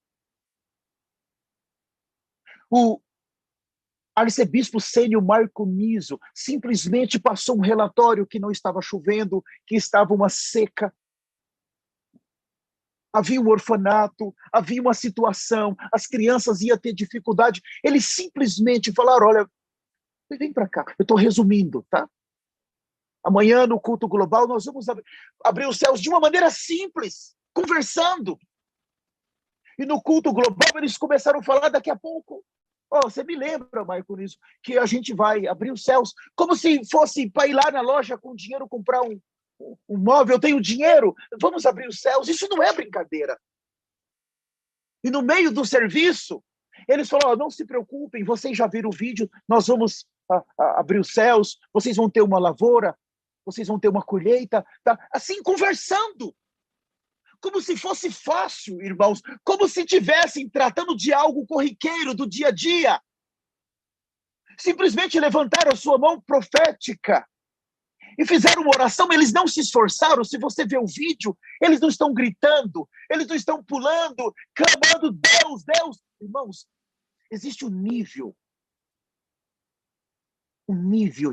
Arcebispo Sênio Marco Niso simplesmente passou um relatório que não estava chovendo, que estava uma seca. Havia um orfanato, havia uma situação, as crianças iam ter dificuldade. Eles simplesmente falaram, olha, vem para cá, eu estou resumindo, tá? Amanhã, no culto global, nós vamos abrir os céus de uma maneira simples, conversando. E no culto global, eles começaram a falar daqui a pouco. Oh, você me lembra, Marco Niso, que a gente vai abrir os céus, como se fosse para ir lá na loja com dinheiro comprar um móvel, eu tenho dinheiro, vamos abrir os céus. Isso não é brincadeira. E no meio do serviço, eles falaram, oh, não se preocupem, vocês já viram o vídeo, nós vamos abrir os céus, vocês vão ter uma lavoura, vocês vão ter uma colheita, tá? Assim, conversando. Como se fosse fácil, irmãos, como se estivessem tratando de algo corriqueiro do dia a dia. Simplesmente levantaram a sua mão profética e fizeram uma oração, eles não se esforçaram. Se você vê o vídeo, eles não estão gritando, eles não estão pulando, clamando, Deus, Deus. Irmãos, existe um nível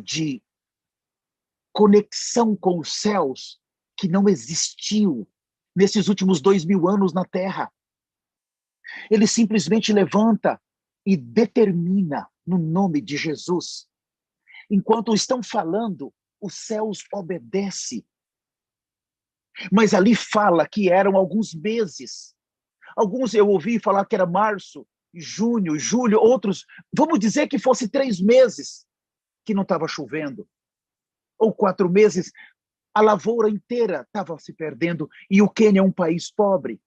de conexão com os céus que não existiu nesses últimos 2000 anos na Terra. Ele simplesmente levanta e determina no nome de Jesus. Enquanto estão falando, os céus obedecem. Mas ali fala que eram alguns meses. Alguns eu ouvi falar que era março, junho, julho, outros, vamos dizer que fosse 3 meses que não estava chovendo. Ou 4 meses, a lavoura inteira estava se perdendo, e o Quênia é um país pobre.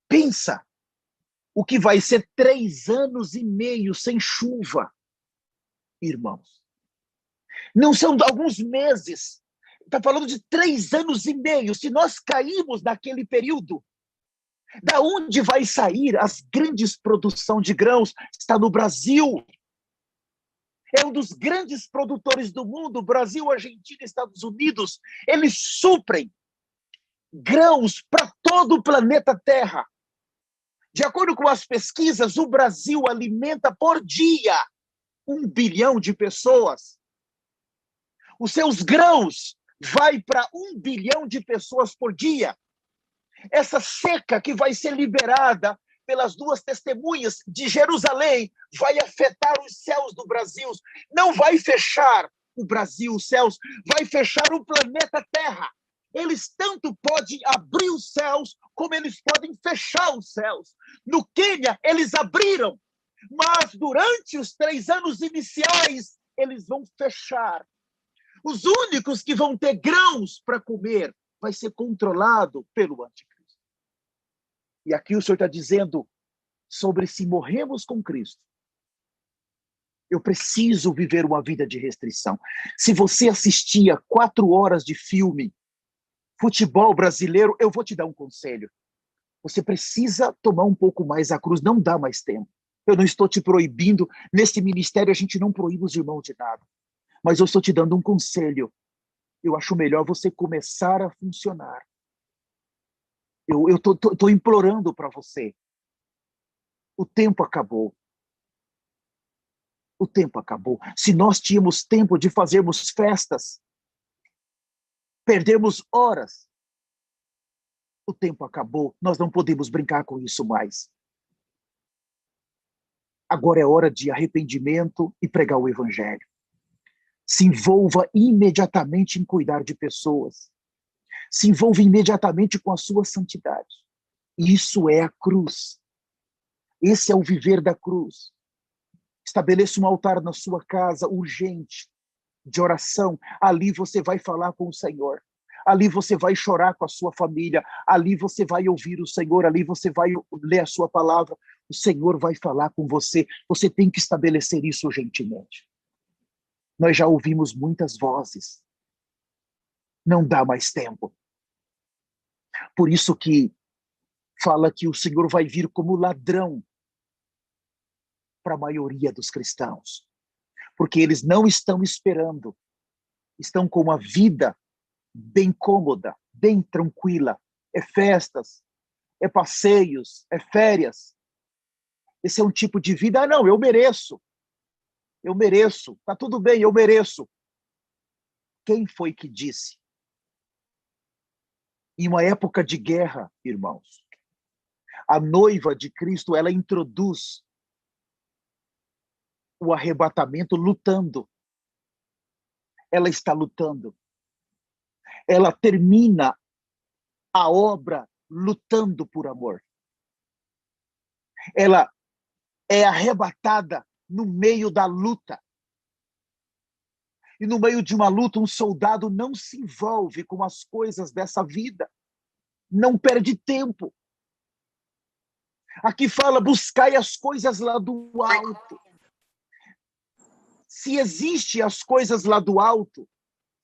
Pensa, o que vai ser 3 anos e meio sem chuva, irmãos. Não são alguns meses, está falando de 3 anos e meio. Se nós caímos naquele período, da onde vai sair as grandes produções de grãos? Está no Brasil. É um dos grandes produtores do mundo, Brasil, Argentina, Estados Unidos. Eles suprem grãos para todo o planeta Terra. De acordo com as pesquisas, o Brasil alimenta por dia 1 bilhão de pessoas. Os seus grãos vai para 1 bilhão de pessoas por dia. Essa seca que vai ser liberada pelas 2 testemunhas de Jerusalém vai afetar os céus do Brasil. Não vai fechar o Brasil, os céus, vai fechar o planeta Terra. Eles tanto podem abrir os céus, como eles podem fechar os céus. No Quênia, eles abriram, mas durante os 3 anos iniciais, eles vão fechar. Os únicos que vão ter grãos para comer vai ser controlado pelo anticristo. E aqui o Senhor está dizendo sobre se morremos com Cristo. Eu preciso viver uma vida de restrição. Se você assistia 4 horas de filme, futebol brasileiro, eu vou te dar um conselho. Você precisa tomar um pouco mais a cruz, não dá mais tempo. Eu não estou te proibindo, nesse ministério a gente não proíbe os irmãos de nada. Mas eu estou te dando um conselho. Eu acho melhor você começar a funcionar. Eu estou implorando para você. O tempo acabou. O tempo acabou. Se nós tínhamos tempo de fazermos festas, perdemos horas. O tempo acabou. Nós não podemos brincar com isso mais. Agora é hora de arrependimento e pregar o evangelho. Se envolva imediatamente em cuidar de pessoas. Se envolva imediatamente com a sua santidade. Isso é a cruz. Esse é o viver da cruz. Estabeleça um altar na sua casa, urgente, de oração. Ali você vai falar com o Senhor. Ali você vai chorar com a sua família. Ali você vai ouvir o Senhor. Ali você vai ler a sua palavra. O Senhor vai falar com você. Você tem que estabelecer isso urgentemente. Nós já ouvimos muitas vozes. Não dá mais tempo. Por isso que fala que o Senhor vai vir como ladrão para a maioria dos cristãos. Porque eles não estão esperando. Estão com uma vida bem cômoda, bem tranquila. É festas, é passeios, é férias. Esse é um tipo de vida, não, eu mereço, tá tudo bem, eu mereço. Quem foi que disse? Em uma época de guerra, irmãos, a noiva de Cristo, ela introduz o arrebatamento lutando. Ela está lutando. Ela termina a obra lutando por amor. Ela é arrebatada no meio da luta. E no meio de uma luta, um soldado não se envolve com as coisas dessa vida. Não perde tempo. Aqui fala, buscai as coisas lá do alto. Se existe as coisas lá do alto,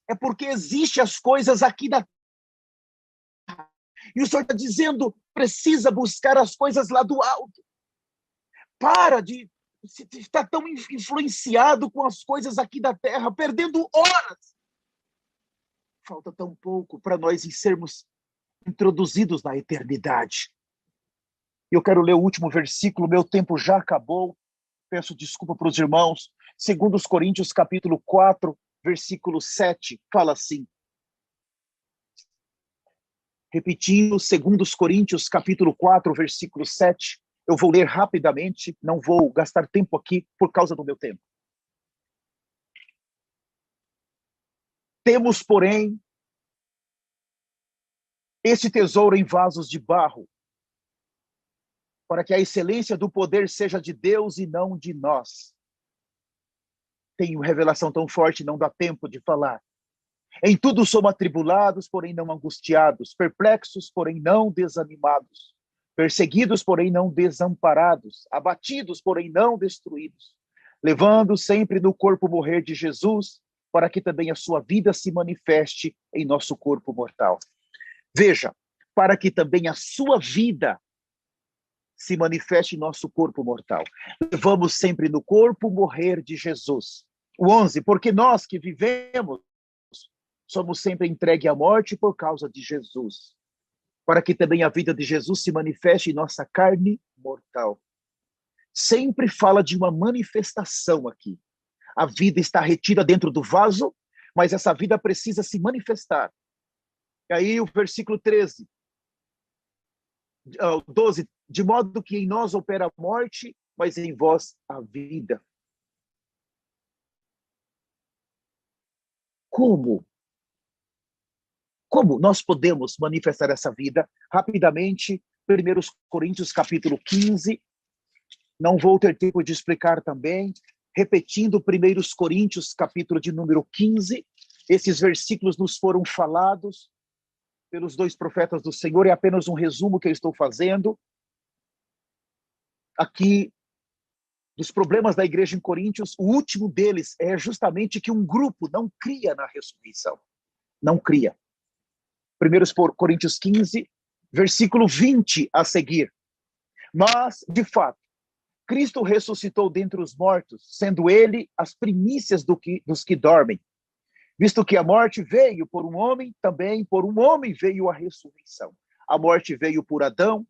é porque existe as coisas aqui da terra. E o Senhor está dizendo, precisa buscar as coisas lá do alto. Para de estar tão influenciado com as coisas aqui da terra, perdendo horas. Falta tão pouco para nós sermos introduzidos na eternidade. Eu quero ler o último versículo, meu tempo já acabou. Peço desculpa para os irmãos. 2 Coríntios, capítulo 4, versículo 7, fala assim. Repetindo, 2 Coríntios, capítulo 4, versículo 7. Eu vou ler rapidamente, não vou gastar tempo aqui por causa do meu tempo. Temos, porém, esse tesouro em vasos de barro, para que a excelência do poder seja de Deus e não de nós. Tenho revelação tão forte, não dá tempo de falar. Em tudo somos atribulados, porém não angustiados, perplexos, porém não desanimados, perseguidos, porém não desamparados, abatidos, porém não destruídos, levando sempre no corpo o morrer de Jesus, para que também a sua vida se manifeste em nosso corpo mortal. Veja, para que também a sua vida se manifeste em nosso corpo mortal. Levamos sempre no corpo o morrer de Jesus. O 11, porque nós que vivemos somos sempre entregues à morte por causa de Jesus, para que também a vida de Jesus se manifeste em nossa carne mortal. Sempre fala de uma manifestação aqui. A vida está retida dentro do vaso, mas essa vida precisa se manifestar. E aí o versículo 13, 12, de modo que em nós opera a morte, mas em vós a vida. Como? Como nós podemos manifestar essa vida? Rapidamente, 1 Coríntios capítulo 15, não vou ter tempo de explicar também, repetindo 1 Coríntios capítulo de número 15, esses versículos nos foram falados pelos dois profetas do Senhor, é apenas um resumo que eu estou fazendo aqui dos problemas da igreja em Coríntios. O último deles é justamente que um grupo não cria na ressurreição, não cria. 1 Coríntios 15, versículo 20 a seguir. Mas, de fato, Cristo ressuscitou dentre os mortos, sendo ele as primícias dos que dormem. Visto que a morte veio por um homem, também por um homem veio a ressurreição. A morte veio por Adão,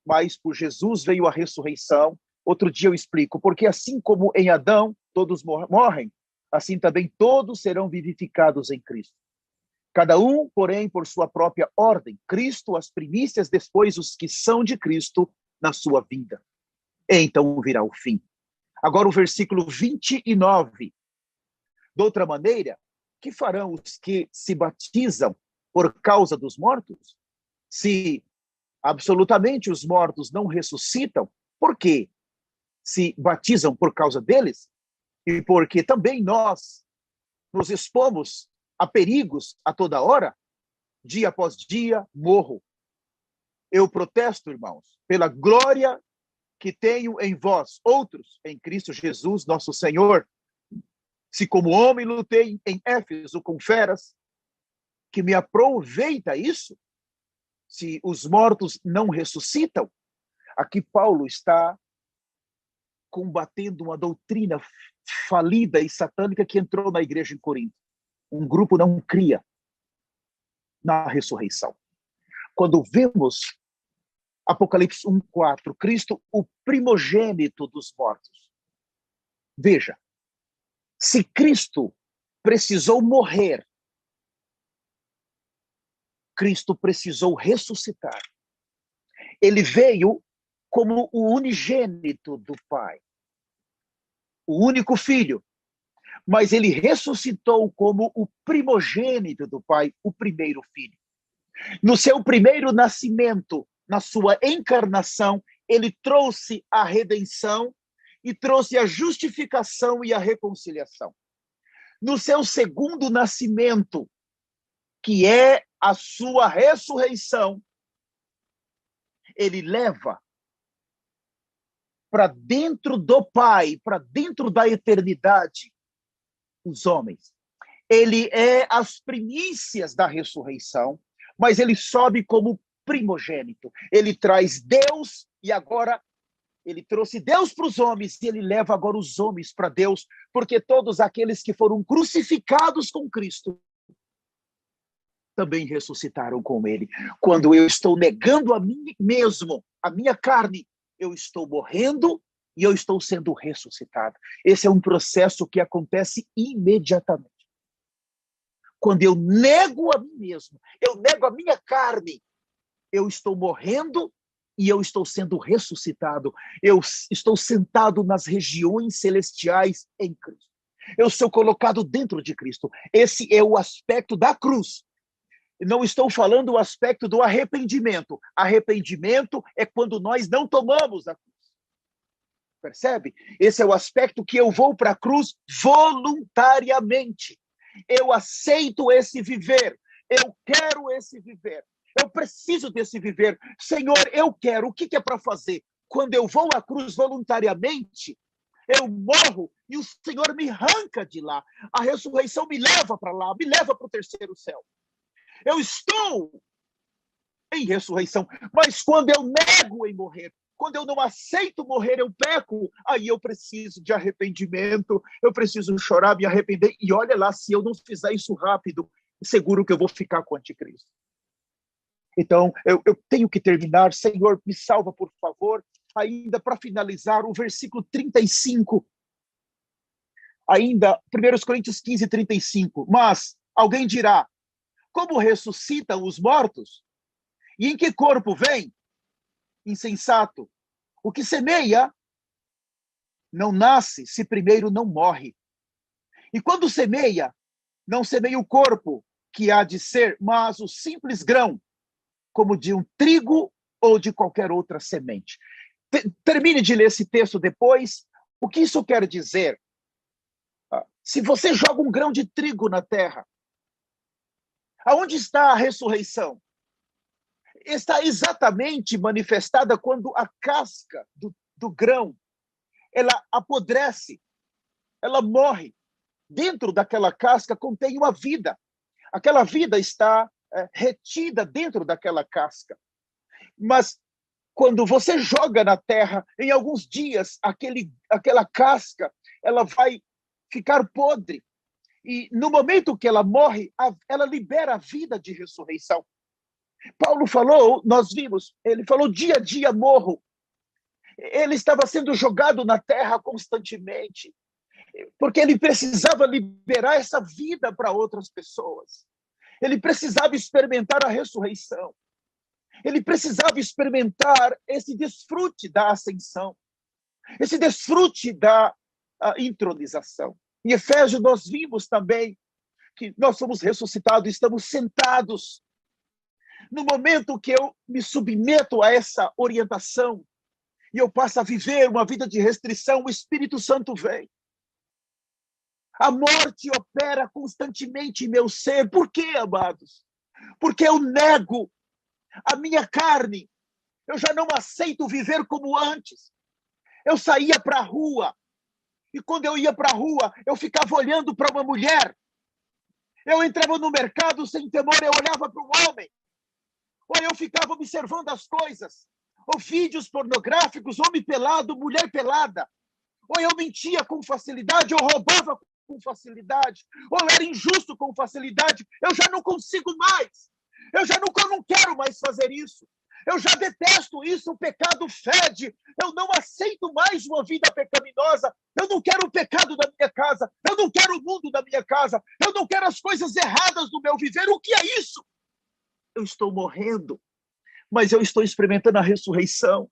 mas por Jesus veio a ressurreição. Outro dia eu explico, porque assim como em Adão todos morrem, assim também todos serão vivificados em Cristo. Cada um, porém, por sua própria ordem. Cristo, as primícias, depois os que são de Cristo na sua vinda. Então virá o fim. Agora o versículo 29. De outra maneira, que farão os que se batizam por causa dos mortos? Se absolutamente os mortos não ressuscitam, por quê? Se batizam por causa deles? E porque também nós nos expomos a perigos a toda hora, dia após dia, morro. Eu protesto, irmãos, pela glória que tenho em vós, outros, em Cristo Jesus, nosso Senhor. Se como homem lutei em Éfeso com feras, que me aproveita isso? Se os mortos não ressuscitam? Aqui Paulo está combatendo uma doutrina falida e satânica que entrou na igreja em Corinto. Um grupo não cria na ressurreição. Quando vemos Apocalipse 1:4, Cristo, o primogênito dos mortos. Veja, se Cristo precisou morrer, Cristo precisou ressuscitar. Ele veio como o unigênito do Pai, o único filho, mas ele ressuscitou como o primogênito do Pai, o primeiro filho. No seu primeiro nascimento, na sua encarnação, ele trouxe a redenção e trouxe a justificação e a reconciliação. No seu segundo nascimento, que é a sua ressurreição, ele leva para dentro do Pai, para dentro da eternidade, os homens. Ele é as primícias da ressurreição, mas ele sobe como primogênito. Ele traz Deus e agora ele trouxe Deus para os homens e ele leva agora os homens para Deus, porque todos aqueles que foram crucificados com Cristo também ressuscitaram com ele. Quando eu estou negando a mim mesmo, a minha carne, eu estou morrendo e eu estou sendo ressuscitado. Esse é um processo que acontece imediatamente. Quando eu nego a mim mesmo, eu nego a minha carne, eu estou morrendo e eu estou sendo ressuscitado. Eu estou sentado nas regiões celestiais em Cristo. Eu sou colocado dentro de Cristo. Esse é o aspecto da cruz. Não estou falando o aspecto do arrependimento. Arrependimento é quando nós não tomamos a cruz. Percebe? Esse é o aspecto que eu vou para a cruz voluntariamente. Eu aceito esse viver. Eu quero esse viver. Eu preciso desse viver. Senhor, eu quero. O que é para fazer? Quando eu vou à cruz voluntariamente, eu morro e o Senhor me arranca de lá. A ressurreição me leva para lá, me leva para o terceiro céu. Eu estou em ressurreição, mas quando eu nego em morrer, quando eu não aceito morrer, eu peco, aí eu preciso de arrependimento, eu preciso chorar, me arrepender, e olha lá, se eu não fizer isso rápido, seguro que eu vou ficar com o anticristo. Então, eu tenho que terminar. Senhor, me salva, por favor. Ainda para finalizar, o versículo 35, ainda, 1 Coríntios 15:35, mas alguém dirá, como ressuscitam os mortos? E em que corpo vem? Insensato. O que semeia não nasce se primeiro não morre. E quando semeia, não semeia o corpo que há de ser, mas o simples grão, como de um trigo ou de qualquer outra semente. Termine de ler esse texto depois. O que isso quer dizer? Se você joga um grão de trigo na terra, aonde está a ressurreição? Está exatamente manifestada quando a casca do grão, ela apodrece, ela morre. Dentro daquela casca contém uma vida. Aquela vida está retida dentro daquela casca. Mas quando você joga na terra, em alguns dias, aquela casca, ela vai ficar podre. E no momento que ela morre, ela libera a vida de ressurreição. Paulo falou, nós vimos, ele falou, dia a dia morro. Ele estava sendo jogado na terra constantemente, porque ele precisava liberar essa vida para outras pessoas. Ele precisava experimentar a ressurreição. Ele precisava experimentar esse desfrute da ascensão, esse desfrute da entronização. Em Efésios nós vimos também que nós somos ressuscitados, estamos sentados. No momento que eu me submeto a essa orientação e eu passo a viver uma vida de restrição, o Espírito Santo vem. A morte opera constantemente em meu ser. Por quê, amados? Porque eu nego a minha carne. Eu já não aceito viver como antes. Eu saía para a rua. E quando eu ia para a rua, eu ficava olhando para uma mulher. Eu entrava no mercado sem temor, eu olhava para um homem. Ou eu ficava observando as coisas. Ou vídeos pornográficos, homem pelado, mulher pelada. Ou eu mentia com facilidade, ou roubava com facilidade. Ou eu era injusto com facilidade. Eu já não consigo mais. Eu não quero mais fazer isso. Eu já detesto isso, o pecado fede. Eu não aceito mais uma vida pecaminosa. Eu não quero o pecado da minha casa. Eu não quero o mundo da minha casa. Eu não quero as coisas erradas do meu viver. O que é isso? Eu estou morrendo, mas eu estou experimentando a ressurreição.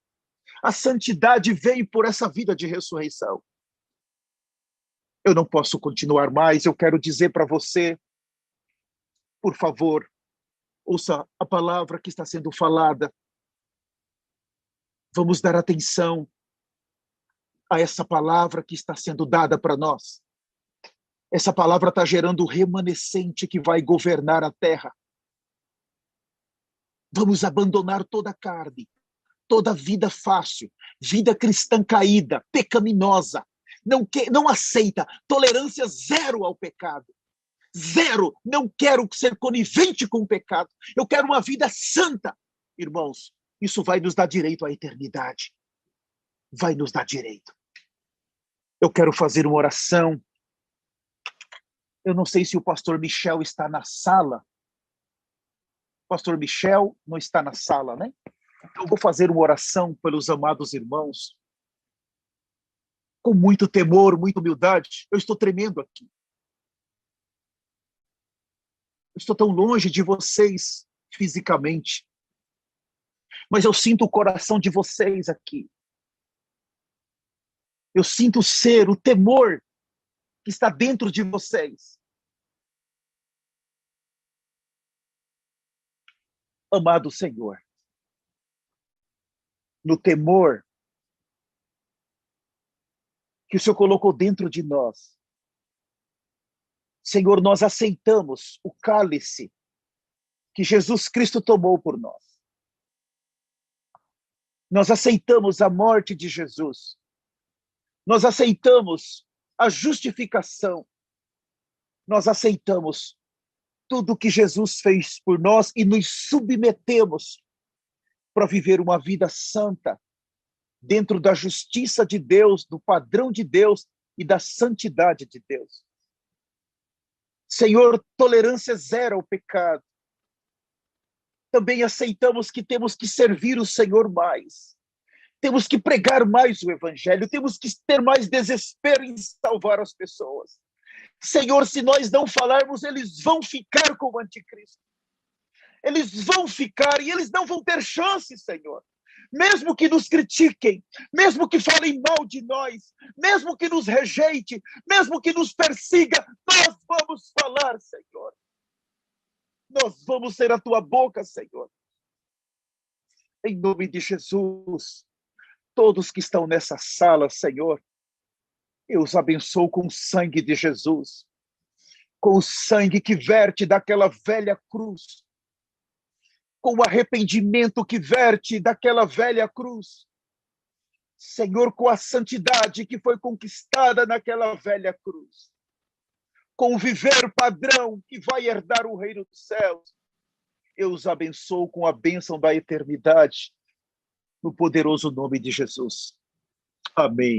A santidade vem por essa vida de ressurreição. Eu não posso continuar mais. Eu quero dizer para você, por favor, ouça a palavra que está sendo falada. Vamos dar atenção a essa palavra que está sendo dada para nós. Essa palavra está gerando o remanescente que vai governar a terra. Vamos abandonar toda a carne, toda a vida fácil, vida cristã caída, pecaminosa. Não aceita, tolerância zero ao pecado. Zero, não quero ser conivente com o pecado. Eu quero uma vida santa. Irmãos, isso vai nos dar direito à eternidade. Vai nos dar direito. Eu quero fazer uma oração. Eu não sei se o pastor Michel está na sala. O pastor Michel não está na sala, né? Eu vou fazer uma oração pelos amados irmãos. Com muito temor, muita humildade. Eu estou tremendo aqui. Eu estou tão longe de vocês fisicamente. Mas eu sinto o coração de vocês aqui. Eu sinto o ser, o temor que está dentro de vocês. Amado Senhor, no temor que o Senhor colocou dentro de nós, Senhor, nós aceitamos o cálice que Jesus Cristo tomou por nós. Nós aceitamos a morte de Jesus. Nós aceitamos a justificação. Nós aceitamos tudo que Jesus fez por nós e nos submetemos para viver uma vida santa dentro da justiça de Deus, do padrão de Deus e da santidade de Deus. Senhor, tolerância zero ao pecado. Também aceitamos que temos que servir o Senhor mais. Temos que pregar mais o Evangelho. Temos que ter mais desespero em salvar as pessoas. Senhor, se nós não falarmos, eles vão ficar com o anticristo. Eles vão ficar e eles não vão ter chance, Senhor. Mesmo que nos critiquem, mesmo que falem mal de nós, mesmo que nos rejeite, mesmo que nos persiga, nós vamos falar, Senhor. Nós vamos ser a tua boca, Senhor. Em nome de Jesus, todos que estão nessa sala, Senhor, eu os abençoo com o sangue de Jesus, com o sangue que verte daquela velha cruz, com o arrependimento que verte daquela velha cruz. Senhor, com a santidade que foi conquistada naquela velha cruz, com o viver padrão que vai herdar o reino dos céus. Eu os abençoo com a bênção da eternidade, no poderoso nome de Jesus. Amém.